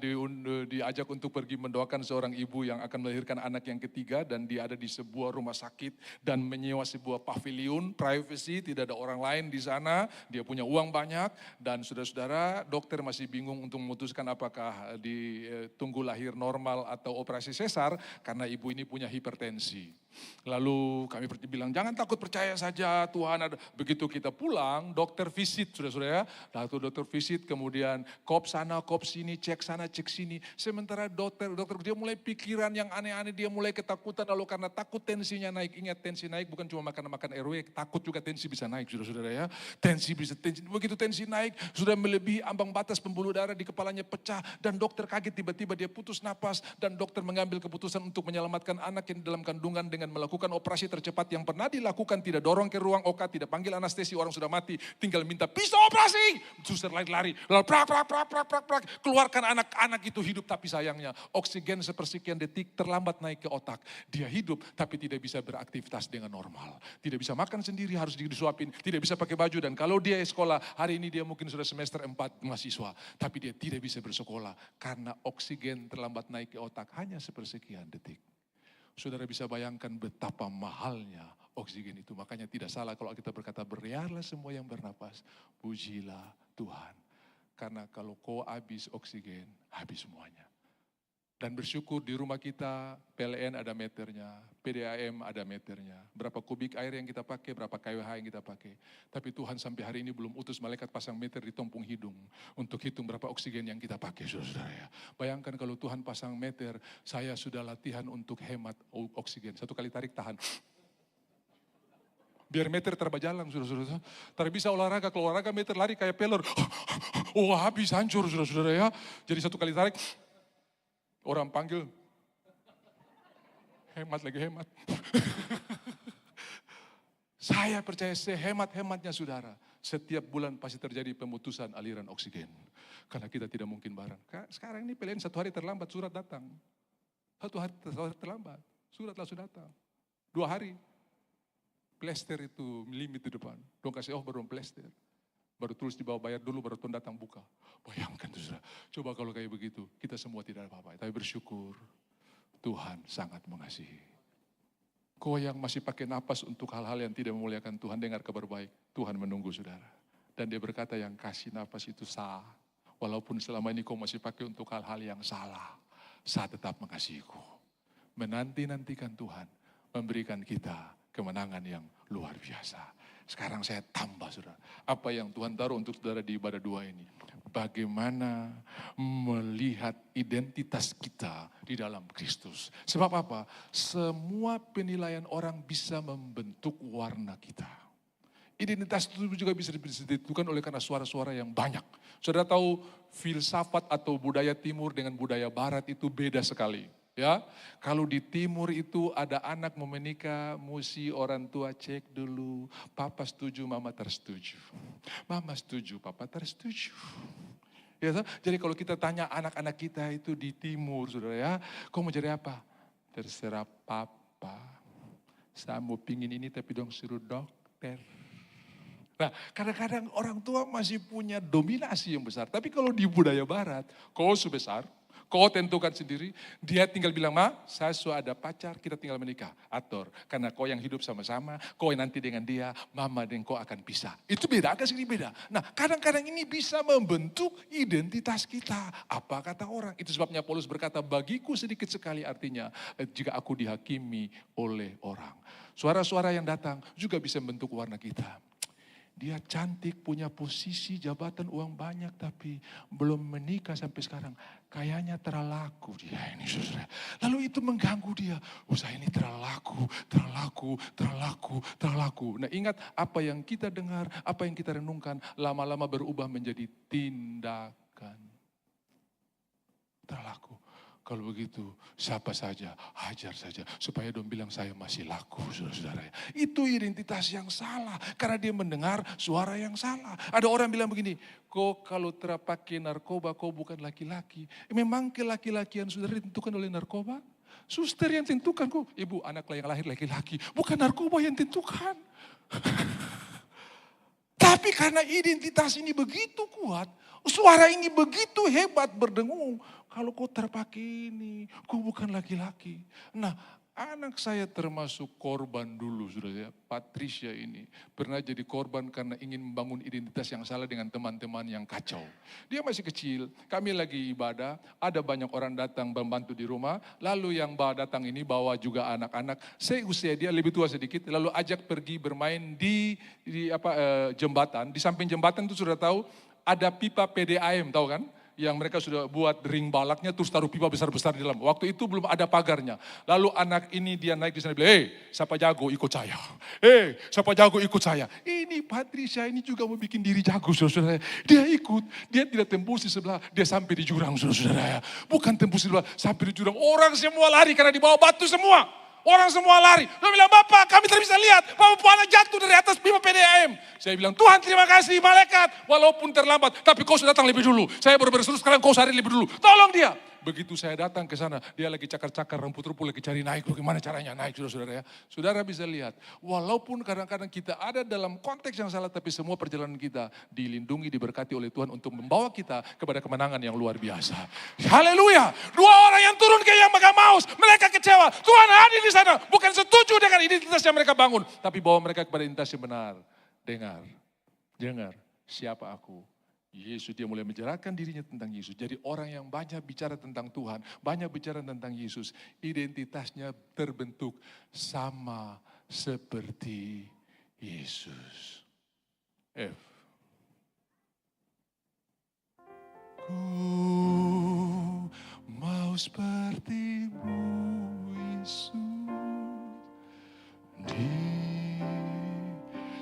diajak untuk pergi mendoakan seorang ibu yang akan melahirkan anak yang ketiga dan dia ada di sebuah rumah sakit dan menyewa sebuah pavilion, privacy, tidak ada orang lain di sana, dia punya uang banyak dan saudara-saudara dokter masih bingung untuk memutuskan apakah ditunggu lahir normal atau operasi sesar karena ibu ini punya hipertensi. Lalu kami bilang jangan takut, percaya saja Tuhan ada. Begitu kita pulang dokter visit saudara-saudara ya, lalu dokter visit kemudian kop sana kop sini, cek sana cek sini. Sementara dokter dia mulai pikiran yang aneh-aneh, dia mulai ketakutan lalu karena takut tensinya naik. Ingat tensi naik bukan cuma makan RW, takut juga tensi bisa naik saudara-saudara ya. Begitu tensi naik sudah melebihi ambang batas, pembuluh darah di kepalanya pecah dan dokter kaget tiba-tiba dia putus napas dan dokter mengambil keputusan untuk menyelamatkan anak yang dalam kandungan dengan melakukan operasi tercepat yang pernah dilakukan, tidak dorong ke ruang OK, tidak panggil anestesi, orang sudah mati, tinggal minta pisau operasi. Suster lari-lari, lalu prak, keluarkan anak itu hidup, tapi sayangnya oksigen sepersekian detik terlambat naik ke otak. Dia hidup tapi tidak bisa beraktivitas dengan normal. Tidak bisa makan sendiri, harus disuapin, tidak bisa pakai baju dan kalau dia sekolah, hari ini dia mungkin sudah semester 4 mahasiswa, tapi dia tidak bisa bersekolah karena oksigen terlambat naik ke otak hanya sepersekian detik. Saudara bisa bayangkan betapa mahalnya oksigen itu. Makanya tidak salah kalau kita berkata, biarlah semua yang bernapas, pujilah Tuhan. Karena kalau kau habis oksigen, habis semuanya. Dan bersyukur di rumah kita, PLN ada meternya, PDAM ada meternya. Berapa kubik air yang kita pakai, berapa kWh yang kita pakai. Tapi Tuhan sampai hari ini belum utus malaikat pasang meter di tompung hidung untuk hitung berapa oksigen yang kita pakai, saudara-saudara ya. Bayangkan kalau Tuhan pasang meter, saya sudah latihan untuk hemat oksigen. Satu kali tarik, tahan. Biar meter terbajalang, saudara-saudara. Tapi bisa olahraga, kalau olahraga meter lari kayak pelor. Oh habis, hancur, saudara-saudara ya. Jadi satu kali tarik, orang panggil, hemat lagi hemat. Saya percaya sehemat-hematnya saudara, setiap bulan pasti terjadi pemutusan aliran oksigen. Karena kita tidak mungkin bareng. Sekarang ini PLN 1 hari terlambat surat datang. 1 hari terlambat, surat langsung datang. 2 hari, plester itu limit di depan. Dong kasih baru plester. Baru tulis di bawah bayar dulu, baru tuan datang buka. Bayangkan tuh saudara, coba kalau kayak begitu, kita semua tidak ada apa-apa. Tapi bersyukur, Tuhan sangat mengasihi. Kau yang masih pakai napas untuk hal-hal yang tidak memuliakan Tuhan, dengar kabar baik. Tuhan menunggu saudara. Dan dia berkata yang kasih napas itu sah. Walaupun selama ini kau masih pakai untuk hal-hal yang salah, saya tetap mengasihiku. Menanti-nantikan Tuhan memberikan kita kemenangan yang luar biasa. Sekarang saya tambah saudara, apa yang Tuhan taruh untuk saudara di ibadah 2 ini. Bagaimana melihat identitas kita di dalam Kristus. Sebab apa? Semua penilaian orang bisa membentuk warna kita. Identitas itu juga bisa ditentukan oleh karena suara-suara yang banyak. Saudara tahu filsafat atau budaya timur dengan budaya barat itu beda sekali. Ya, kalau di timur itu ada anak mau menikah, mesti orang tua cek dulu, papa setuju, mama tersetuju. Mama setuju, papa tersetuju. Ya, jadi kalau kita tanya anak-anak kita itu di timur, saudara ya, kau mau jadi apa? Terserah papa. Saya mau pingin ini tapi dong suruh dokter. Nah, kadang-kadang orang tua masih punya dominasi yang besar. Tapi kalau di budaya barat, kau sebesar, kau tentukan sendiri, dia tinggal bilang, ma, saya sudah ada pacar, kita tinggal menikah. Atur, karena kau yang hidup sama-sama, kau yang nanti dengan dia, mama dan kau akan pisah. Itu beda, agak sedikit beda. Nah, kadang-kadang ini bisa membentuk identitas kita. Apa kata orang? Itu sebabnya Paulus berkata, bagiku sedikit sekali artinya, jika aku dihakimi oleh orang. Suara-suara yang datang juga bisa membentuk warna kita. Dia cantik, punya posisi, jabatan, uang banyak, tapi belum menikah sampai sekarang. Kayaknya terlaku dia ini, saudara. Lalu itu mengganggu dia. Saya ini terlaku. Nah, ingat apa yang kita dengar, apa yang kita renungkan, lama-lama berubah menjadi tindakan. Terlaku. Kalau begitu, siapa saja, hajar saja. Supaya dong bilang saya masih laku, saudara-saudara. Itu identitas yang salah. Karena dia mendengar suara yang salah. Ada orang bilang begini, kok kalau terpakai narkoba, kau bukan laki-laki. Memang kelaki-lakian saudara ditentukan oleh narkoba? Suster yang tentukan kok. Ibu, anak yang lahir laki-laki. Bukan narkoba yang tentukan. Tapi karena identitas ini begitu kuat, suara ini begitu hebat berdengung. Kalau kau terpakai ini, kau bukan laki-laki. Nah, anak saya termasuk korban dulu, saudara. Patricia ini pernah jadi korban karena ingin membangun identitas yang salah dengan teman-teman yang kacau. Dia masih kecil, kami lagi ibadah, ada banyak orang datang membantu di rumah, lalu yang datang ini bawa juga anak-anak, seusia dia lebih tua sedikit, lalu ajak pergi bermain di jembatan. Di samping jembatan itu sudah tahu ada pipa PDAM, tahu kan? Yang mereka sudah buat ring balaknya terus taruh pipa besar-besar di dalam. Waktu itu belum ada pagarnya. Lalu anak ini dia naik di sana bilang, siapa jago ikut saya. Siapa jago ikut saya. Ini Patricia ini juga mau bikin diri jago, saudara-saudara. Dia ikut, dia tidak tembus di sebelah, dia sampai di jurang, saudara-saudara. Bukan tembus di sebelah, sampai di jurang. Orang semua lari karena di bawah batu semua. Orang semua lari. Dia bilang, Bapak kami tidak bisa lihat. Bapak anak jatuh dari atas pipa PDAM. Saya bilang, Tuhan terima kasih malaikat. Walaupun terlambat, tapi kau sudah datang lebih dulu. Saya baru beres sekarang kau sehari lebih dulu. Tolong dia. Begitu saya datang ke sana, dia lagi cakar-cakar rumput-rumput, lagi cari naik. Gimana caranya naik, saudara-saudara ya. Saudara bisa lihat, walaupun kadang-kadang kita ada dalam konteks yang salah, tapi semua perjalanan kita dilindungi, diberkati oleh Tuhan untuk membawa kita kepada kemenangan yang luar biasa. Haleluya. Dua orang yang turun ke yang Maus, mereka kecewa. Tuhan hadir di sana, bukan setuju dengan identitas yang mereka bangun, tapi bawa mereka kepada identitas yang benar. Dengar, siapa aku? Yesus, dia mulai menjelaskan dirinya tentang Yesus. Jadi orang yang banyak bicara tentang Tuhan, banyak bicara tentang Yesus, identitasnya terbentuk sama seperti Yesus. F. Ku mau seperti-Mu, Yesus,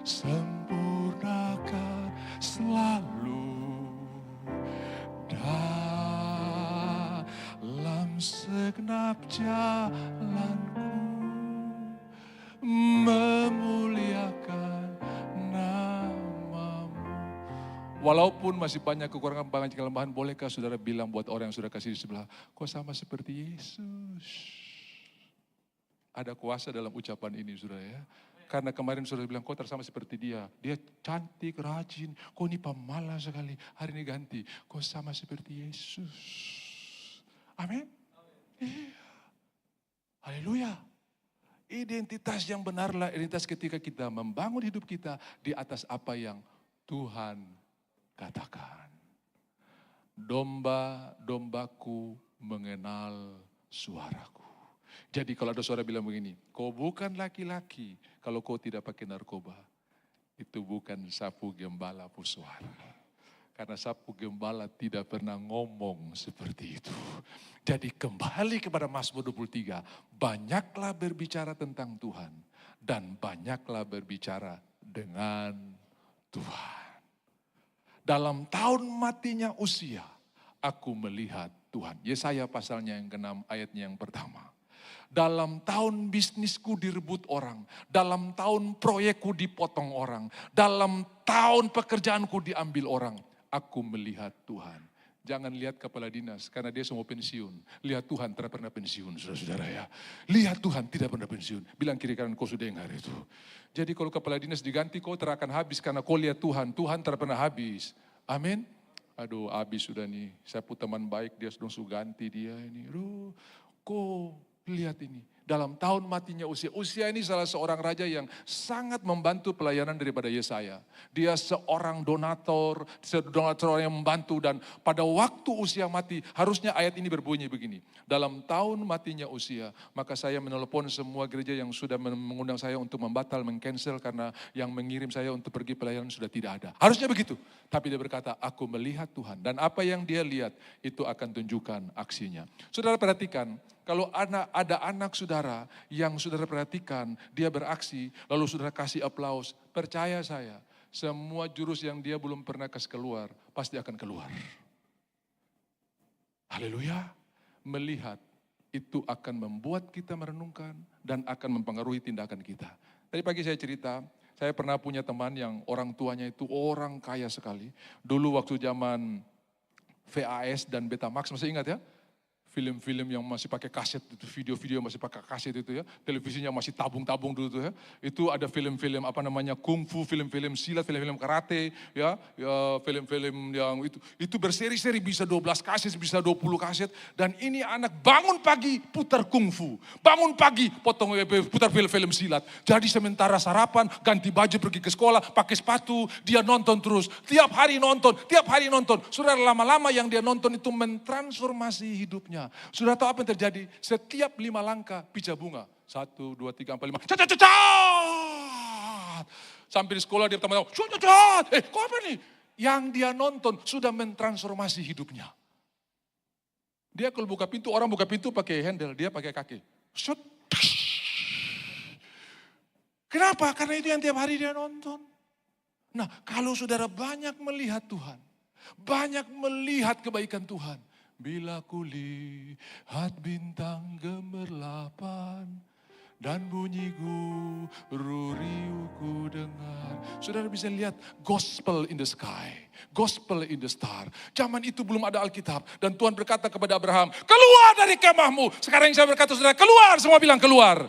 disempurnakan selalu dalam segenap jalanku, memuliakan nama-Mu. Walaupun masih banyak kekurangan, banyak kelemahan, bolehkah saudara bilang buat orang yang sudah kasih di sebelah, kau sama seperti Yesus. Ada kuasa dalam ucapan ini, saudara ya. Karena kemarin saudara bilang, kau tersama seperti dia. Dia cantik, rajin, kau ini pemalas sekali. Hari ini ganti, kau sama seperti Yesus. Amin. Iya. Haleluya. Identitas yang benarlah identitas ketika kita membangun hidup kita di atas apa yang Tuhan katakan. Domba-dombaku mengenal suaraku. Jadi kalau ada suara bilang begini, kau bukan laki-laki kalau kau tidak pakai narkoba. Itu bukan sapu gembala suara. Karena sapu gembala tidak pernah ngomong seperti itu. Jadi kembali kepada Mazmur 23, banyaklah berbicara tentang Tuhan dan banyaklah berbicara dengan Tuhan. Dalam tahun matinya Uzia, aku melihat Tuhan. Yesaya pasalnya yang ke-6 ayatnya yang pertama. Dalam tahun bisnisku direbut orang, dalam tahun proyekku dipotong orang, dalam tahun pekerjaanku diambil orang, aku melihat Tuhan. Jangan lihat kepala dinas karena dia semua pensiun. Lihat Tuhan tidak pernah pensiun, saudara-saudara ya. Lihat Tuhan tidak pernah pensiun. Bilang kiri kanan kau sudah dengar itu. Jadi kalau kepala dinas diganti kau akan habis karena kau lihat Tuhan. Tuhan tidak pernah habis. Amin. Aduh habis sudah nih. Saya pun teman baik dia sudah ganti dia ini. Aduh kau lihat ini. Dalam tahun matinya Uzia. Uzia ini salah seorang raja yang sangat membantu pelayanan daripada Yesaya. Dia seorang donator yang membantu. Dan pada waktu Uzia mati, harusnya ayat ini berbunyi begini. Dalam tahun matinya Uzia, maka saya menelepon semua gereja yang sudah mengundang saya untuk mengcancel karena yang mengirim saya untuk pergi pelayanan sudah tidak ada. Harusnya begitu. Tapi dia berkata, aku melihat Tuhan. Dan apa yang dia lihat, itu akan tunjukkan aksinya. Saudara perhatikan, kalau ada anak saudara yang saudara perhatikan, dia beraksi, lalu saudara kasih aplaus, percaya saya, semua jurus yang dia belum pernah kasih keluar, pasti akan keluar. Haleluya. melihat itu akan membuat kita merenungkan dan akan mempengaruhi tindakan kita. Tadi pagi saya cerita, saya pernah punya teman yang orang tuanya itu orang kaya sekali. Dulu waktu zaman VHS dan Betamax, masih ingat ya? Film-film yang masih pakai kaset itu, video-video yang masih pakai kaset itu ya, televisinya masih tabung-tabung dulu tuh ya. Itu ada film-film apa namanya kungfu, film-film silat, film-film karate, ya film-film yang itu berseri-seri bisa 12 kaset, bisa 20 kaset. Dan ini anak bangun pagi putar kungfu, bangun pagi putar film-film silat. Jadi sementara sarapan, ganti baju pergi ke sekolah, pakai sepatu, dia nonton terus. Tiap hari nonton. Saudara, lama-lama yang dia nonton itu mentransformasi hidupnya. Sudah tahu apa yang terjadi? Setiap 5 langkah pica bunga. 1, 2, 3, 4, 5. Cat. Sampai di sekolah dia teman-teman. Kok apa nih? Yang dia nonton sudah mentransformasi hidupnya. Dia kalau buka pintu, orang buka pintu pakai handle, dia pakai kaki. Shut. Kenapa? Karena itu yang tiap hari dia nonton. Nah, kalau saudara banyak melihat Tuhan, banyak melihat kebaikan Tuhan. Bila kulihat bintang gemerlapan dan bunyi guru riuhku dengar. Saudara bisa lihat gospel in the sky, gospel in the star. Zaman itu belum ada Alkitab dan Tuhan berkata kepada Abraham, keluar dari kemahmu. Sekarang saya berkata saudara, keluar, semua bilang keluar.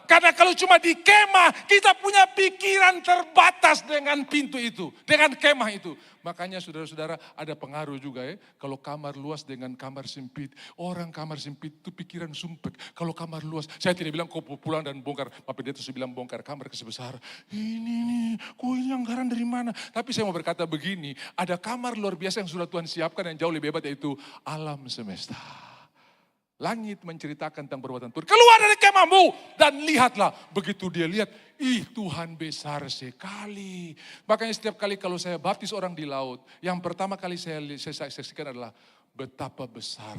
Karena kalau cuma di kemah, kita punya pikiran terbatas dengan pintu itu, dengan kemah itu. Makanya saudara-saudara ada pengaruh juga ya. Kalau kamar luas dengan kamar sempit. Orang kamar sempit itu pikiran sumpek. Kalau kamar luas, saya tidak bilang kau pulang dan bongkar. Tapi dia terus bilang bongkar kamar sebesar. Ini nih, kau ini anggaran dari mana? Tapi saya mau berkata begini, ada kamar luar biasa yang sudah Tuhan siapkan yang jauh lebih hebat yaitu alam semesta. Langit menceritakan tentang perbuatan Tuhan. Keluar dari kemahmu dan lihatlah. Begitu dia lihat, Tuhan besar sekali. Makanya setiap kali kalau saya baptis orang di laut, yang pertama kali saya saksikan adalah betapa besar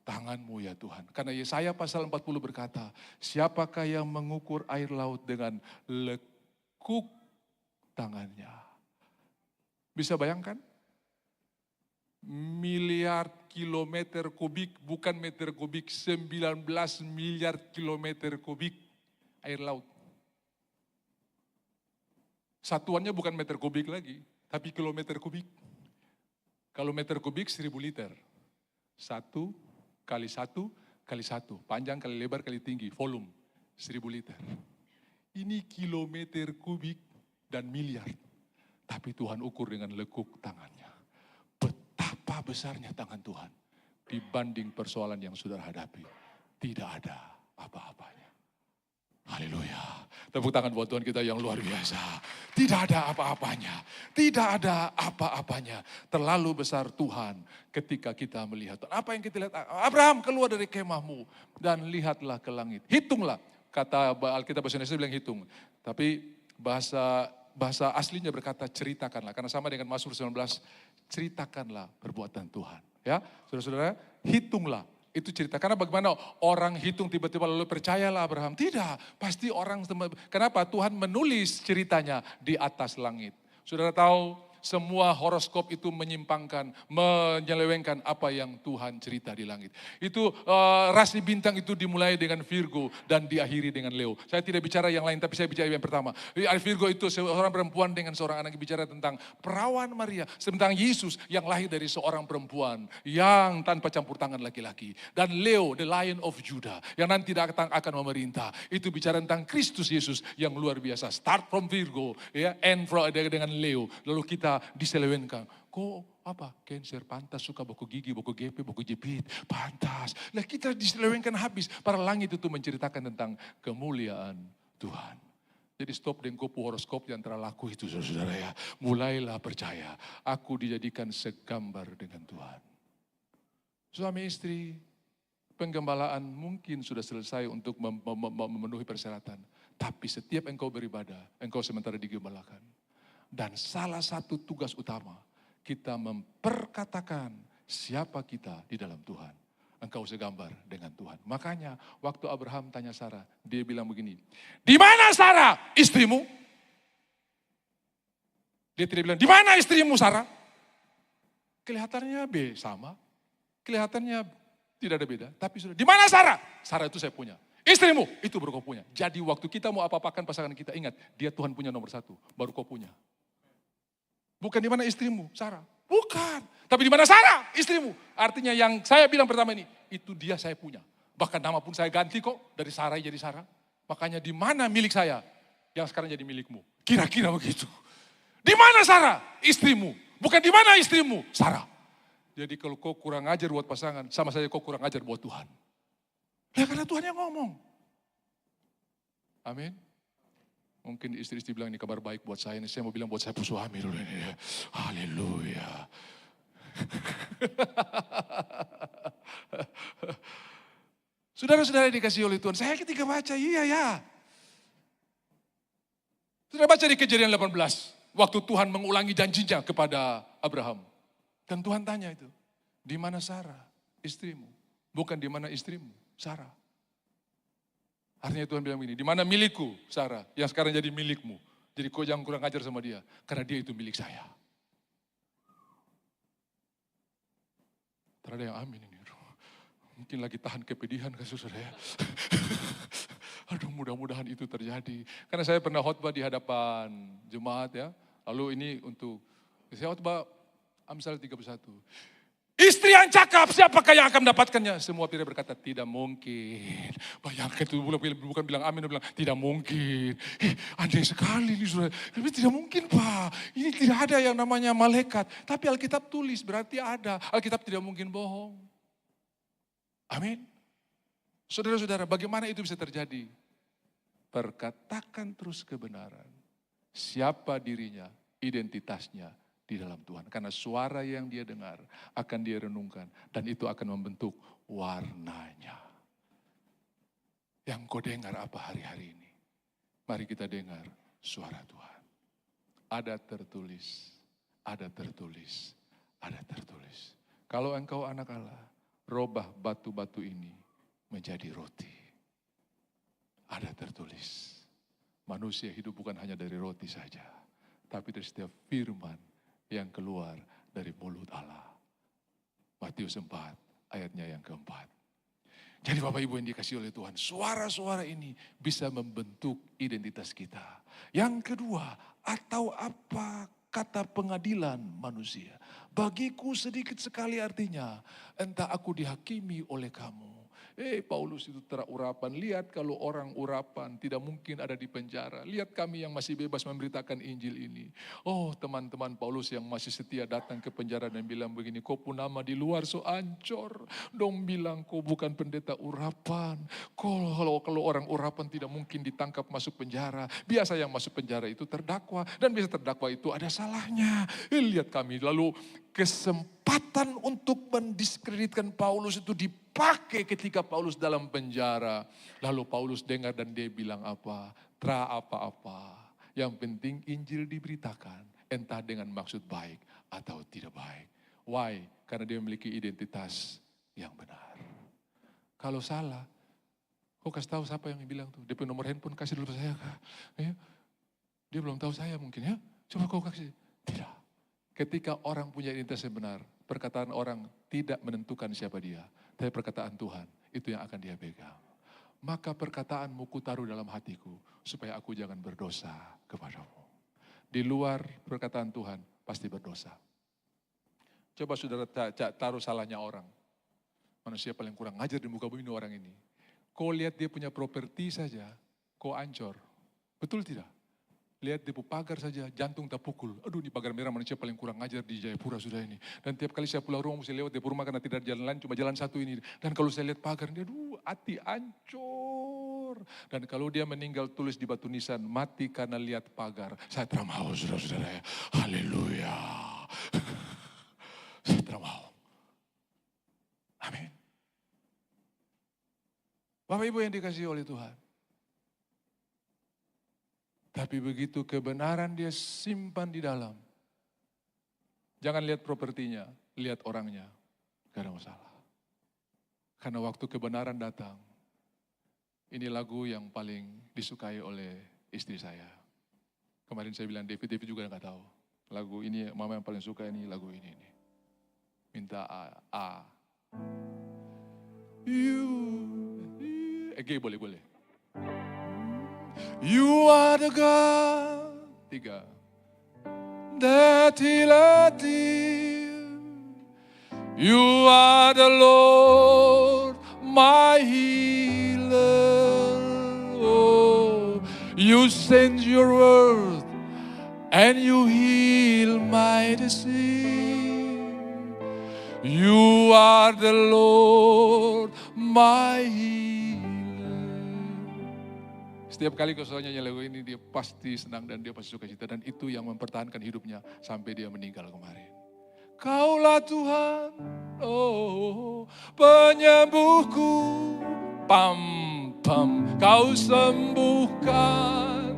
tanganmu ya Tuhan. Karena Yesaya pasal 40 berkata, siapakah yang mengukur air laut dengan lekuk tangannya? Bisa bayangkan? Miliar kilometer kubik, bukan meter kubik, 19 miliar kilometer kubik air laut. Satuannya bukan meter kubik lagi, tapi kilometer kubik. Kalau meter kubik 1000 liter. 1 kali 1 kali 1, panjang kali lebar kali tinggi, volume 1000 liter. Ini kilometer kubik dan miliar. Tapi Tuhan ukur dengan lekuk tangannya. Betapa besarnya tangan Tuhan dibanding persoalan yang saudara hadapi. Tidak ada apa-apanya. Haleluya. Tepuk tangan buat Tuhan kita yang luar biasa. Tidak ada apa-apanya. Tidak ada apa-apanya. Terlalu besar Tuhan ketika kita melihat. Apa yang kita lihat? Abraham keluar dari kemahmu dan lihatlah ke langit. Hitunglah. Kata Alkitab bahasa Indonesia bilang hitung. Tapi bahasa aslinya berkata ceritakanlah. Karena sama dengan Mazmur 19, ceritakanlah perbuatan Tuhan. Ya, saudara-saudara, hitunglah. Itu cerita. Karena bagaimana orang hitung tiba-tiba lalu percayalah Abraham. Tidak, pasti orang, kenapa Tuhan menulis ceritanya di atas langit. Saudara tahu semua horoskop itu menyimpangkan, menyelewengkan apa yang Tuhan cerita di langit. Itu rasi bintang itu dimulai dengan Virgo dan diakhiri dengan Leo. Saya tidak bicara yang lain, tapi saya bicara yang pertama. Virgo itu seorang perempuan dengan seorang anak, bicara tentang perawan Maria, tentang Yesus yang lahir dari seorang perempuan yang tanpa campur tangan laki-laki. Dan Leo, the Lion of Judah, yang nanti akan memerintah. Itu bicara tentang Kristus Yesus yang luar biasa. Start from Virgo, ya, end dengan Leo. Lalu kita diselewengkan. Kok apa? Cancer, pantas, suka buku gigi, buku GP, buku jepit, pantas. Nah kita diselewengkan habis. Para langit itu menceritakan tentang kemuliaan Tuhan. Jadi stop dengan kopu horoskop yang terlaku itu saudara ya. Mulailah percaya. Aku dijadikan segambar dengan Tuhan. Suami istri, penggembalaan mungkin sudah selesai untuk memenuhi persyaratan. Tapi setiap engkau beribadah, engkau sementara digembalakan. Dan salah satu tugas utama, kita memperkatakan siapa kita di dalam Tuhan. Engkau segambar dengan Tuhan. Makanya waktu Abraham tanya Sarah, dia bilang begini, di mana Sarah istrimu? Dia tidak bilang, di mana istrimu Sarah? Kelihatannya sama. Kelihatannya Tidak ada beda. Tapi sudah, di mana Sarah? Sarah itu saya punya. Istrimu, itu baru kau punya. Jadi waktu kita mau apa-apakan pasangan kita, ingat, dia Tuhan punya nomor satu, baru kau punya. Bukan di mana istrimu, Sarah. Bukan. Tapi di mana Sarah, istrimu. Artinya yang saya bilang pertama ini, itu dia saya punya. Bahkan nama pun saya ganti kok, dari Sarah jadi Sarah. Makanya di mana milik saya, yang sekarang jadi milikmu. Kira-kira begitu. Di mana Sarah? Istrimu. Bukan di mana istrimu? Sarah. Jadi kalau kau kurang ajar buat pasangan, sama saja kau kurang ajar buat Tuhan. Ya karena Tuhan yang ngomong. Amin. Mungkin istri-istri bilang ini kabar baik buat saya. Ini saya mau bilang buat saya suami dulu ini. Haleluya. Saudara-saudara dikasih oleh Tuhan. Saya ketika baca, iya ya. Sudah baca di Kejadian 18, waktu Tuhan mengulangi janjinya kepada Abraham. Dan Tuhan tanya itu, di mana Sarah, istrimu? Bukan di mana istrimu, Sarah. Artinya Tuhan bilang begini, di mana milikku, Sarah, yang sekarang jadi milikmu. Jadi kau jangan kurang ajar sama dia, karena dia itu milik saya. Terada yang amin ini. Mungkin lagi tahan kepedihan kan saudara ya. Aduh mudah-mudahan itu terjadi. Karena saya pernah khotbah di hadapan jemaat ya. Lalu ini untuk, saya khotbah Amsal 31. Istri yang cakap, siapakah yang akan mendapatkannya? Semua pria berkata, tidak mungkin. Bayangkan itu bukan bilang amin, bilang tidak mungkin. Andai sekali ini saudara. Tapi tidak mungkin Pak. Ini tidak ada yang namanya malaikat. Tapi Alkitab tulis, berarti ada. Alkitab tidak mungkin bohong. Amin. Saudara-saudara, bagaimana itu bisa terjadi? Perkatakan terus kebenaran. Siapa dirinya, identitasnya di dalam Tuhan. Karena suara yang dia dengar akan dia renungkan. Dan itu akan membentuk warnanya. Yang kau dengar apa hari-hari ini? Mari kita dengar suara Tuhan. Ada tertulis, ada tertulis, ada tertulis. Kalau engkau anak Allah, robah batu-batu ini menjadi roti. Ada tertulis. Manusia hidup bukan hanya dari roti saja. Tapi dari setiap firman yang keluar dari mulut Allah. Matius 4 ayatnya yang keempat. Jadi Bapak Ibu yang dikasihi oleh Tuhan. Suara-suara ini bisa membentuk identitas kita. Yang kedua, atau apa kata pengadilan manusia. Bagiku sedikit sekali artinya, entah aku dihakimi oleh kamu. Paulus itu terurapan. Lihat kalau orang urapan tidak mungkin ada di penjara. Lihat kami yang masih bebas memberitakan Injil ini. Oh teman-teman Paulus yang masih setia datang ke penjara dan bilang begini. Kau pun nama di luar so ancor. Dong bilang kau bukan pendeta urapan. Kalau orang urapan tidak mungkin ditangkap masuk penjara. Biasa yang masuk penjara itu terdakwa. Dan biasa terdakwa itu ada salahnya. Lihat kami lalu kesempatan untuk mendiskreditkan Paulus itu dipakai ketika Paulus dalam penjara. Lalu Paulus dengar dan dia bilang apa? Tra apa-apa. Yang penting Injil diberitakan. Entah dengan maksud baik atau tidak baik. Why? Karena dia memiliki identitas yang benar. Kalau salah, kau kasih tahu siapa yang bilang tuh. Dia punya nomor handphone kasih dulu saya. Ya. Dia belum tahu saya mungkin ya. Coba kau kasih. Tidak. Ketika orang punya identitas yang benar, perkataan orang tidak menentukan siapa dia. Tapi perkataan Tuhan, itu yang akan dia pegang. Maka perkataanmu kutaruh dalam hatiku, supaya aku jangan berdosa kepadamu. Di luar perkataan Tuhan, pasti berdosa. Coba saudara taruh salahnya orang. Manusia paling kurang ngajar di muka bumi ini orang ini. Kau lihat dia punya properti saja, kau ancor. Betul tidak? Lihat di pagar saja, jantung tak pukul. Aduh, di pagar merah manusia paling kurang ngajar di Jayapura sudah ini. Dan tiap kali saya pulang rumah, mesti lewat di rumah karena tidak ada jalan lain, cuma jalan satu ini. Dan kalau saya lihat pagar, dia aduh, hati hancur. Dan kalau dia meninggal tulis di batu nisan, mati karena lihat pagar. Saya teramau, saudara-saudara ya. Haleluya. Saya teramau. Amin. Bapak Ibu yang dikasihi oleh Tuhan. Tapi begitu kebenaran dia simpan di dalam. Jangan lihat propertinya, lihat orangnya. Gak ada masalah. Karena waktu kebenaran datang, ini lagu yang paling disukai oleh istri saya. Kemarin saya bilang David juga gak tahu. Lagu ini mama yang paling suka ini lagu ini. Minta A. boleh. You are the God. 3. That healeth thee. You are the Lord, my healer. Oh, you send your word and you heal my disease. You are the Lord, my healer. Setiap kali kau nyanyi lagu ini, dia pasti senang dan dia pasti suka cita. Dan itu yang mempertahankan hidupnya sampai dia meninggal kemarin. Kaulah Tuhan, oh penyembuhku, pam pam, kau sembuhkan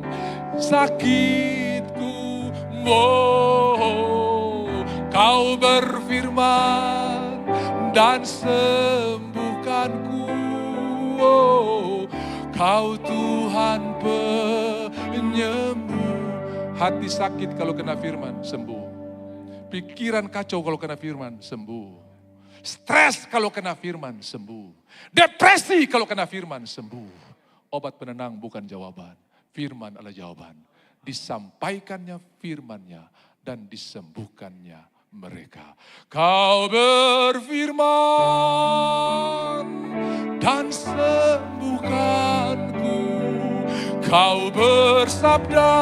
sakitku, oh kau berfirman dan sembuhkanku, oh kau Tuhan penyembuh. Hati sakit kalau kena firman, sembuh. Pikiran kacau kalau kena firman, sembuh. Stres kalau kena firman, sembuh. Depresi kalau kena firman, sembuh. Obat penenang bukan jawaban. Firman adalah jawaban. Disampaikannya firmannya dan disembuhkannya mereka. Kau berfirman dan sembuhkanku. Kau bersabda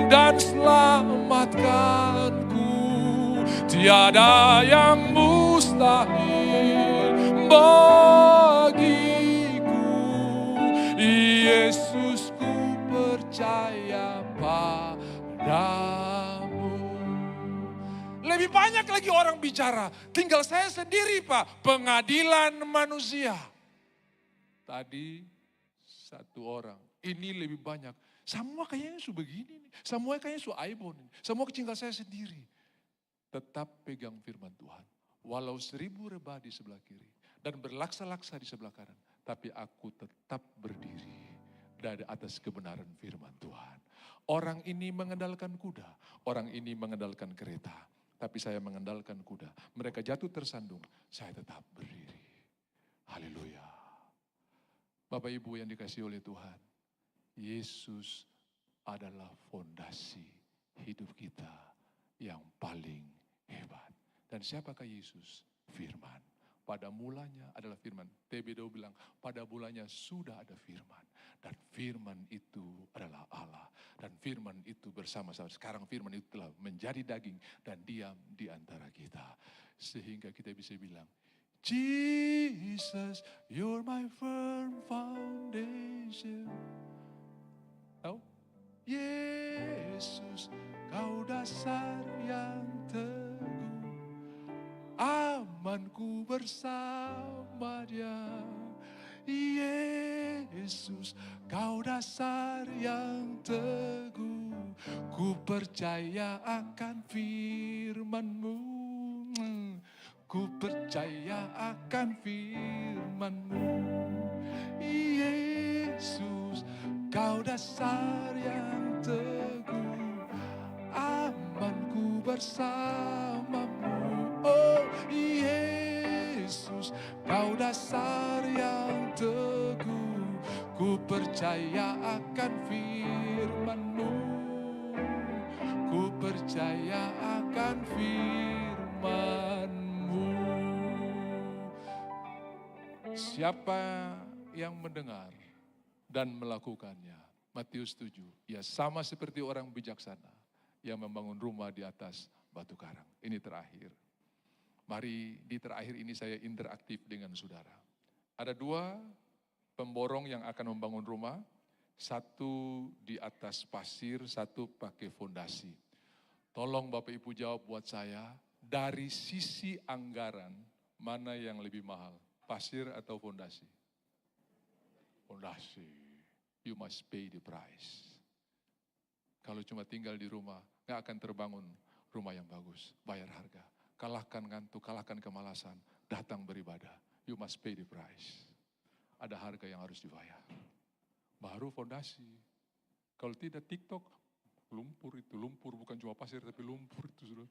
dan selamatkanku. Tiada yang mustahil bagiku. Yesus, ku percaya padamu. Lebih banyak lagi orang bicara, tinggal saya sendiri Pak, pengadilan manusia. Tadi satu orang, ini lebih banyak. Semua kayaknya su begini nih, semua kayaknya su aibon, semua tinggal saya sendiri. Tetap pegang firman Tuhan. Walau 1000 rebah di sebelah kiri dan berlaksa-laksa di sebelah kanan, tapi aku tetap berdiri dari atas kebenaran firman Tuhan. Orang ini mengandalkan kuda, orang ini mengandalkan kereta, tapi saya mengandalkan kuda. Mereka jatuh tersandung, saya tetap berdiri. Haleluya. Bapak Ibu yang dikasihi oleh Tuhan, Yesus adalah fondasi hidup kita yang paling hebat. Dan siapakah Yesus? Firman. Pada mulanya adalah firman. TB2 bilang, pada mulanya sudah ada firman. Dan firman itu adalah Allah. Dan firman itu bersama-sama. Sekarang firman itu telah menjadi daging dan diam di antara kita. Sehingga kita bisa bilang, Jesus, you're my firm foundation. Tahu? Yesus, kau dasar yang teguh. Amanku bersama Dia. Yesus, kau dasar yang teguh. Ku percaya akan firman-Mu. Ku percaya akan firman-Mu. Yesus, kau dasar yang teguh. Amanku bersama-Mu. Oh Yesus, kau dasar yang teguh. Ku percaya akan firman-Mu. Ku percaya akan firman-Mu. Siapa yang mendengar dan melakukannya? Matius 7. Ya sama seperti orang bijaksana yang membangun rumah di atas batu karang. Ini terakhir. Mari di terakhir ini saya interaktif dengan saudara. Ada 2 pemborong yang akan membangun rumah. Satu di atas pasir, satu pakai fondasi. Tolong Bapak Ibu jawab buat saya, dari sisi anggaran mana yang lebih mahal? Pasir atau fondasi? Fondasi. You must pay the price. Kalau cuma tinggal di rumah, gak akan terbangun rumah yang bagus. Bayar harga. Kalahkan ngantuk, kalahkan kemalasan. Datang beribadah. You must pay the price. Ada harga yang harus dibayar. Baru fondasi. Kalau tidak TikTok, lumpur itu. Lumpur bukan cuma pasir tapi lumpur itu.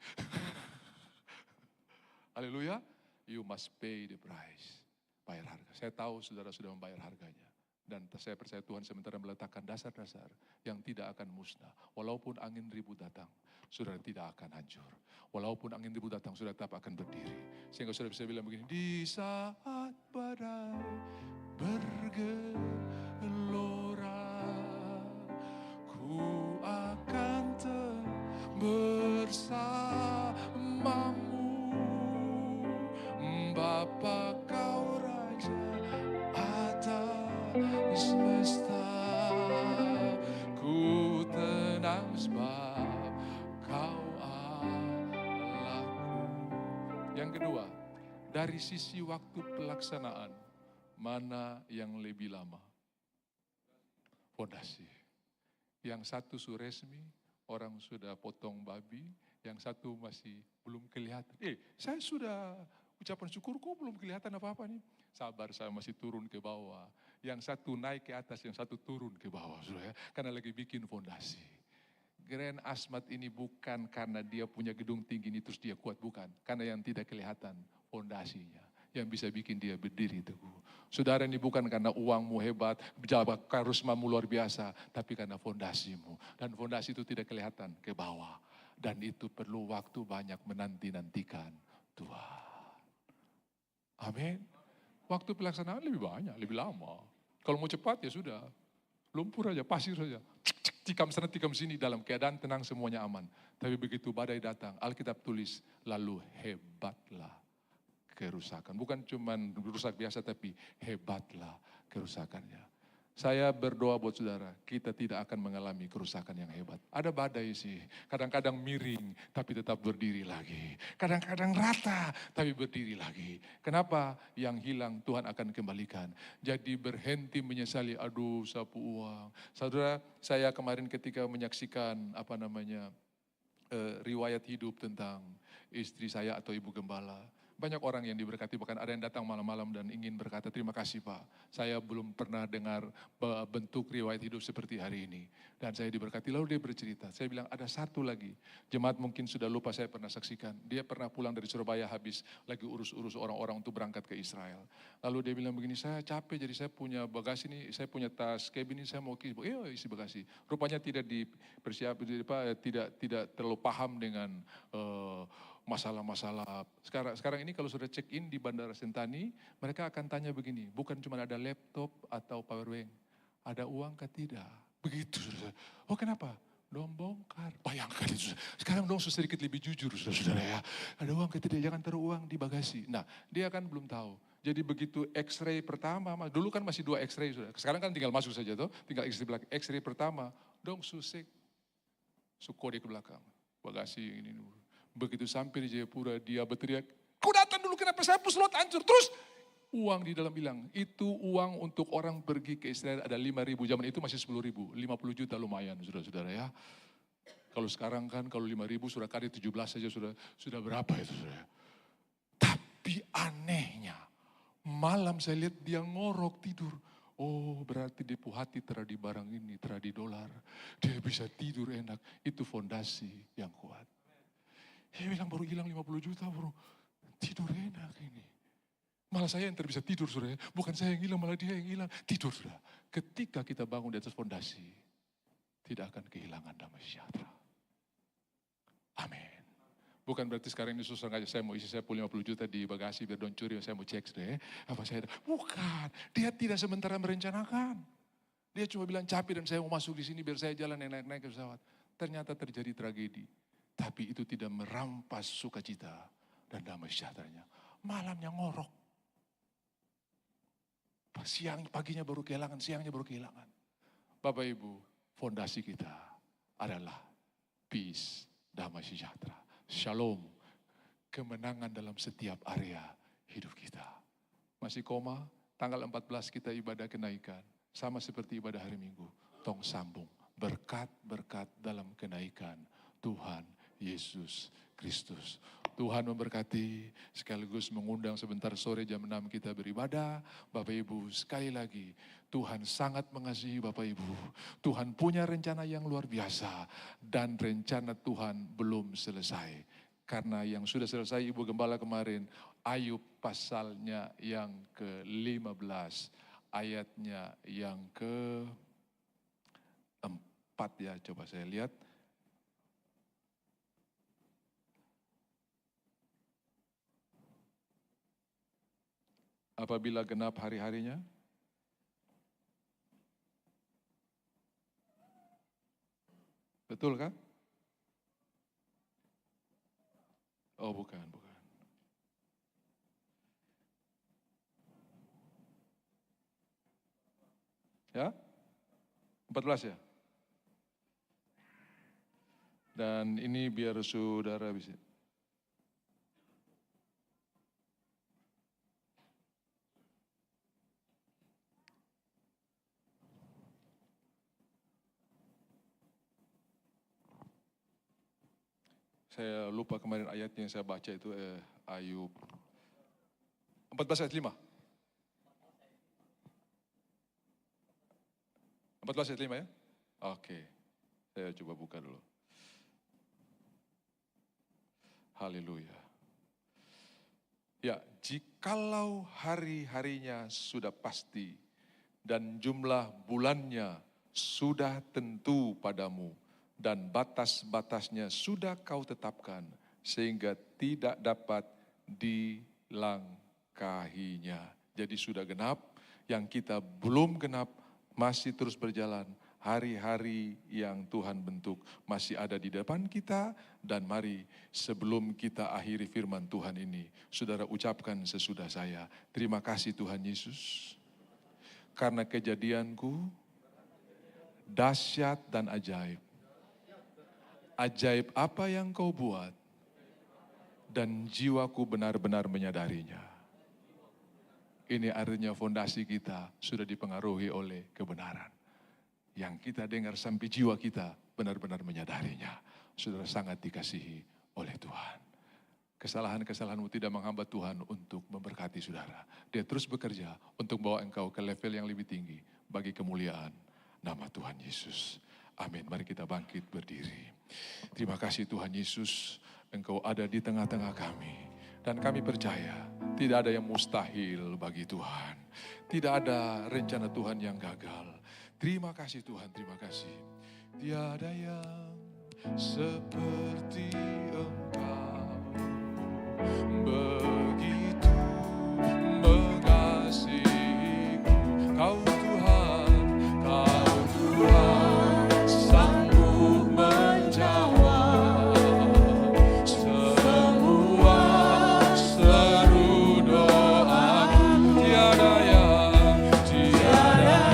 Haleluya. you must pay the price. Bayar harga. Saya tahu saudara sudah membayar harganya. Dan saya percaya Tuhan sementara meletakkan dasar-dasar yang tidak akan musnah. Walaupun angin ribut datang, saudara tidak akan hancur. Walaupun angin ribut datang, saudara tetap akan berdiri. Sehingga saudara bisa bilang begini, di saat badai bergelora, ku akan bersamamu, Bapa kau Raja atas semesta. Ku tenang sebab kau Allahku. Yang kedua, dari sisi waktu pelaksanaan, mana yang lebih lama? Fondasi. Yang satu sudah resmi, orang sudah potong babi, yang satu masih belum kelihatan. Saya sudah ucapan syukur, kok belum kelihatan apa-apa nih? Sabar, saya masih turun ke bawah. Yang satu naik ke atas, yang satu turun ke bawah, sudah ya. Karena lagi bikin fondasi. Grand Asmat ini bukan karena dia punya gedung tinggi ini terus dia kuat, bukan. Karena yang tidak kelihatan fondasinya, yang bisa bikin dia berdiri teguh. Saudara, ini bukan karena uangmu hebat, jabat karismamu luar biasa, tapi karena fondasimu. Dan fondasi itu tidak kelihatan ke bawah. Dan itu perlu waktu banyak menanti-nantikan Tuhan. Amin. Waktu pelaksanaan lebih banyak, lebih lama. Kalau mau cepat ya sudah, lumpur aja, pasir saja. Tikam sana, tikam sini, dalam keadaan tenang semuanya aman. Tapi begitu badai datang, Alkitab tulis, lalu hebatlah kerusakan. Bukan cuma rusak biasa, tapi hebatlah kerusakannya. Saya berdoa buat saudara, kita tidak akan mengalami kerusakan yang hebat. Ada badai sih, kadang-kadang miring, tapi tetap berdiri lagi. Kadang-kadang rata, tapi berdiri lagi. Kenapa? Yang hilang Tuhan akan kembalikan. Jadi berhenti menyesali, aduh sapu uang. Saudara, saya kemarin ketika menyaksikan riwayat hidup tentang istri saya atau ibu gembala. Banyak orang yang diberkati, bahkan ada yang datang malam-malam dan ingin berkata, terima kasih Pak, saya belum pernah dengar bentuk riwayat hidup seperti hari ini. Dan saya diberkati, lalu dia bercerita, saya bilang ada satu lagi, jemaat mungkin sudah lupa saya pernah saksikan, dia pernah pulang dari Surabaya habis lagi urus-urus orang-orang untuk berangkat ke Israel. Lalu dia bilang begini, saya capek jadi saya punya bagasi nih, saya punya tas cabin ini, saya mau isi bagasi. Rupanya tidak dipersiapkan, tidak terlalu paham dengan masalah-masalah. Sekarang ini kalau sudah check in di Bandara Sentani, mereka akan tanya begini, bukan cuma ada laptop atau power bank, ada uang kah tidak? Begitu. Oh kenapa? Dong bongkar. Bayangkan itu. Sekarang dong sedikit lebih jujur saudara ya. Ada uang kah tidak? Jangan taruh uang di bagasi. Nah dia kan belum tahu. Jadi begitu X-ray pertama, dulu kan masih 2 X-ray sudah. Sekarang kan tinggal masuk saja tuh, tinggal X-ray pertama, dong susik, sukode ke belakang, bagasi ini dulu. Begitu sampai di Jayapura, dia berteriak, kau datang dulu kenapa saya puslot hancur. Terus uang di dalam bilang, itu uang untuk orang pergi ke Israel ada 5.000, zaman itu masih 10.000, 50 juta lumayan saudara-saudara ya. Kalau sekarang kan kalau 5.000 sudah kali 17 saja sudah berapa itu saudara. Tapi anehnya, malam saya lihat dia ngorok tidur. Oh berarti dia hati terhadap barang ini, terhadap dolar. Dia bisa tidur enak, itu fondasi yang kuat. Dia bilang baru hilang 50 juta bro, tidur enak ini. Malah saya yang terbisa tidur saudara, bukan saya yang hilang, malah dia yang hilang. Tidur sudah. Ketika kita bangun di atas fondasi, tidak akan kehilangan damai sejahtera. Amin. Bukan berarti sekarang ini susah aja, saya mau isi 50 juta di bagasi biar don't curi, saya mau cek deh. Bukan, dia tidak sementara merencanakan. Dia cuma bilang capek dan saya mau masuk di sini biar saya jalan naik-naik ke pesawat. Ternyata terjadi tragedi. Tapi itu tidak merampas sukacita dan damai sejahteranya. Malamnya ngorok. Paginya baru kehilangan, siangnya baru kehilangan. Bapak Ibu, fondasi kita adalah peace, damai sejahtera, shalom, kemenangan dalam setiap area hidup kita. Masih koma, tanggal 14 kita ibadah kenaikan, sama seperti ibadah hari Minggu. Tong sambung, berkat-berkat dalam kenaikan Tuhan Yesus Kristus. Tuhan memberkati, sekaligus mengundang sebentar sore jam 6 kita beribadah. Bapak Ibu, sekali lagi, Tuhan sangat mengasihi Bapak Ibu. Tuhan punya rencana yang luar biasa dan rencana Tuhan belum selesai. Karena yang sudah selesai Ibu Gembala kemarin, Ayub pasalnya yang ke-15, ayatnya yang ke-4 ya, coba saya lihat. Apabila genap hari-harinya, betul kan? Oh bukan. Ya, 14 ya. Dan ini biar saudara bisa. Saya lupa kemarin ayatnya yang saya baca itu Ayub 14 ayat 5. 14 ayat 5 ya? Oke, saya coba buka dulu. Haleluya. Ya, jikalau hari-harinya sudah pasti dan jumlah bulannya sudah tentu padamu dan batas-batasnya sudah kau tetapkan sehingga tidak dapat dilangkahinya. Jadi sudah genap, yang kita belum genap masih terus berjalan. Hari-hari yang Tuhan bentuk masih ada di depan kita, dan mari sebelum kita akhiri firman Tuhan ini, saudara ucapkan sesudah saya, terima kasih Tuhan Yesus, karena kejadianku dahsyat dan ajaib. Ajaib apa yang kau buat, dan jiwaku benar-benar menyadarinya. Ini artinya fondasi kita sudah dipengaruhi oleh kebenaran. Yang kita dengar sampai jiwa kita benar-benar menyadarinya. Saudara sangat dikasihi oleh Tuhan. Kesalahan-kesalahanmu tidak menghambat Tuhan untuk memberkati saudara. Dia terus bekerja untuk bawa engkau ke level yang lebih tinggi bagi kemuliaan nama Tuhan Yesus. Amin. Mari kita bangkit berdiri. Terima kasih Tuhan Yesus, Engkau ada di tengah-tengah kami. Dan kami percaya tidak ada yang mustahil bagi Tuhan. Tidak ada rencana Tuhan yang gagal. Terima kasih Tuhan, terima kasih. Tiada yang seperti Engkau, begitu mengasihiku. Kau Tuhan, Kau Tuhan, sanggup menjawab semua seru doaku. Tiada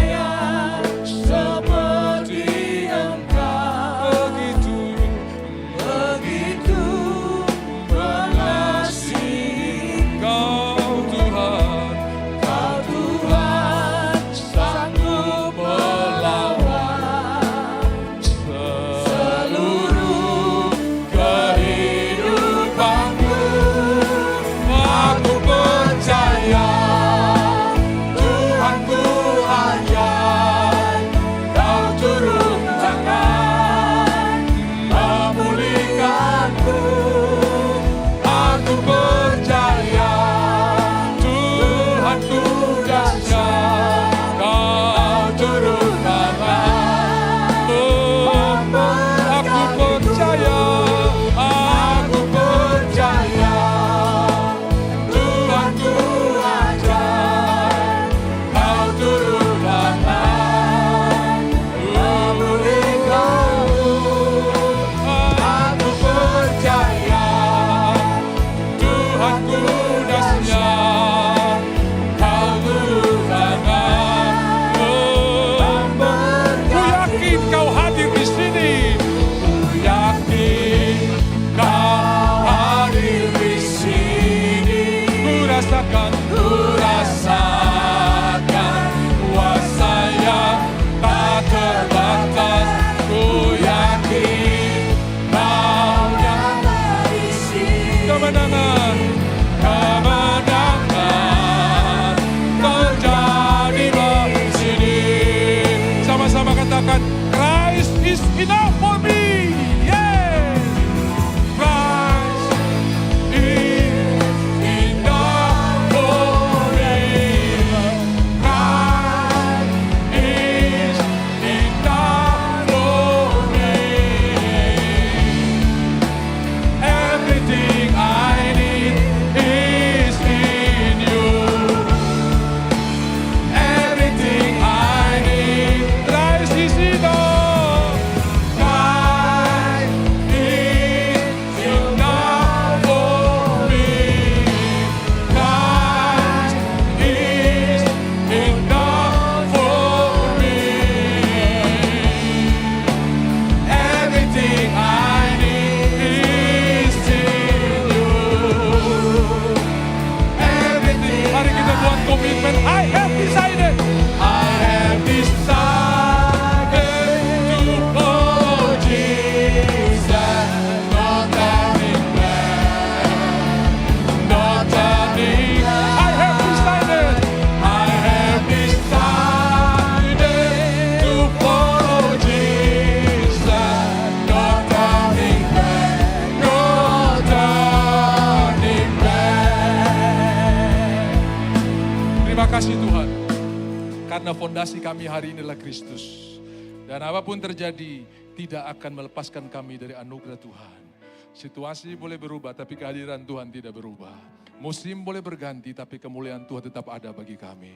yang seperti Engkau, begitu mengasihi. Karena fondasi kami hari ini adalah Kristus. Dan apapun terjadi, tidak akan melepaskan kami dari anugerah Tuhan. Situasi boleh berubah, tapi kehadiran Tuhan tidak berubah. Musim boleh berganti, tapi kemuliaan Tuhan tetap ada bagi kami.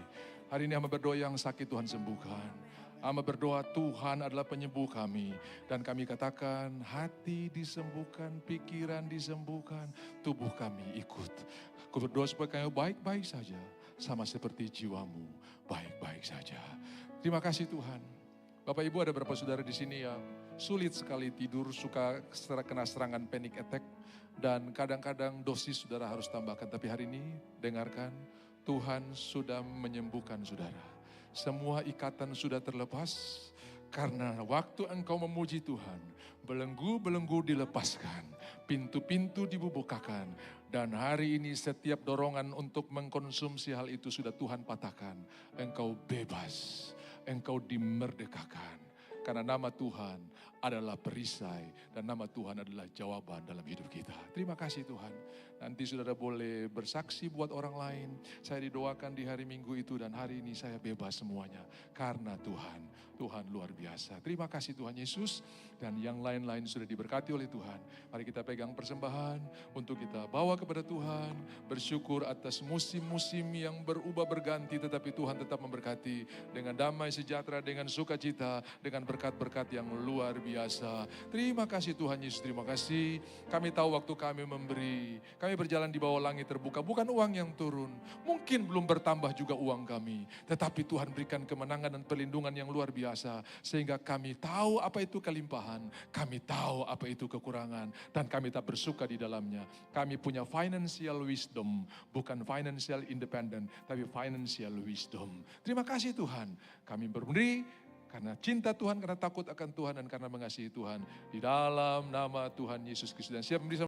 Hari ini hamba berdoa yang sakit Tuhan sembuhkan. Hamba berdoa Tuhan adalah penyembuh kami. Dan kami katakan hati disembuhkan, pikiran disembuhkan, tubuh kami ikut. Aku berdoa supaya kami baik-baik saja. Sama seperti jiwamu baik-baik saja. Terima kasih Tuhan. Bapak Ibu, ada beberapa saudara di sini yang sulit sekali tidur, suka kena serangan panic attack. Dan kadang-kadang dosis saudara harus tambahkan. Tapi hari ini dengarkan, Tuhan sudah menyembuhkan saudara. Semua ikatan sudah terlepas, karena waktu engkau memuji Tuhan, belenggu-belenggu dilepaskan, pintu-pintu dibukakan, dan hari ini setiap dorongan untuk mengkonsumsi hal itu sudah Tuhan patahkan. Engkau bebas, engkau dimerdekakan, karena nama Tuhan adalah perisai, dan nama Tuhan adalah jawaban dalam hidup kita. Terima kasih Tuhan. Nanti saudara boleh bersaksi buat orang lain. Saya didoakan di hari Minggu itu, dan hari ini saya bebas semuanya. Karena Tuhan luar biasa. Terima kasih Tuhan Yesus, dan yang lain-lain sudah diberkati oleh Tuhan. Mari kita pegang persembahan untuk kita bawa kepada Tuhan. Bersyukur atas musim-musim yang berubah berganti, tetapi Tuhan tetap memberkati dengan damai sejahtera, dengan sukacita, dengan berkat-berkat yang luar biasa. Terima kasih Tuhan Yesus, terima kasih. Kami tahu waktu kami memberi, kami berjalan di bawah langit terbuka, bukan uang yang turun. Mungkin belum bertambah juga uang kami, tetapi Tuhan berikan kemenangan dan perlindungan yang luar biasa. Sehingga kami tahu apa itu kelimpahan, kami tahu apa itu kekurangan, dan kami tak bersuka di dalamnya. Kami punya financial wisdom, bukan financial independent, tapi financial wisdom. Terima kasih Tuhan, kami memberi karena cinta Tuhan, karena takut akan Tuhan, dan karena mengasihi Tuhan. Di dalam nama Tuhan Yesus Kristus. Dan siap memberi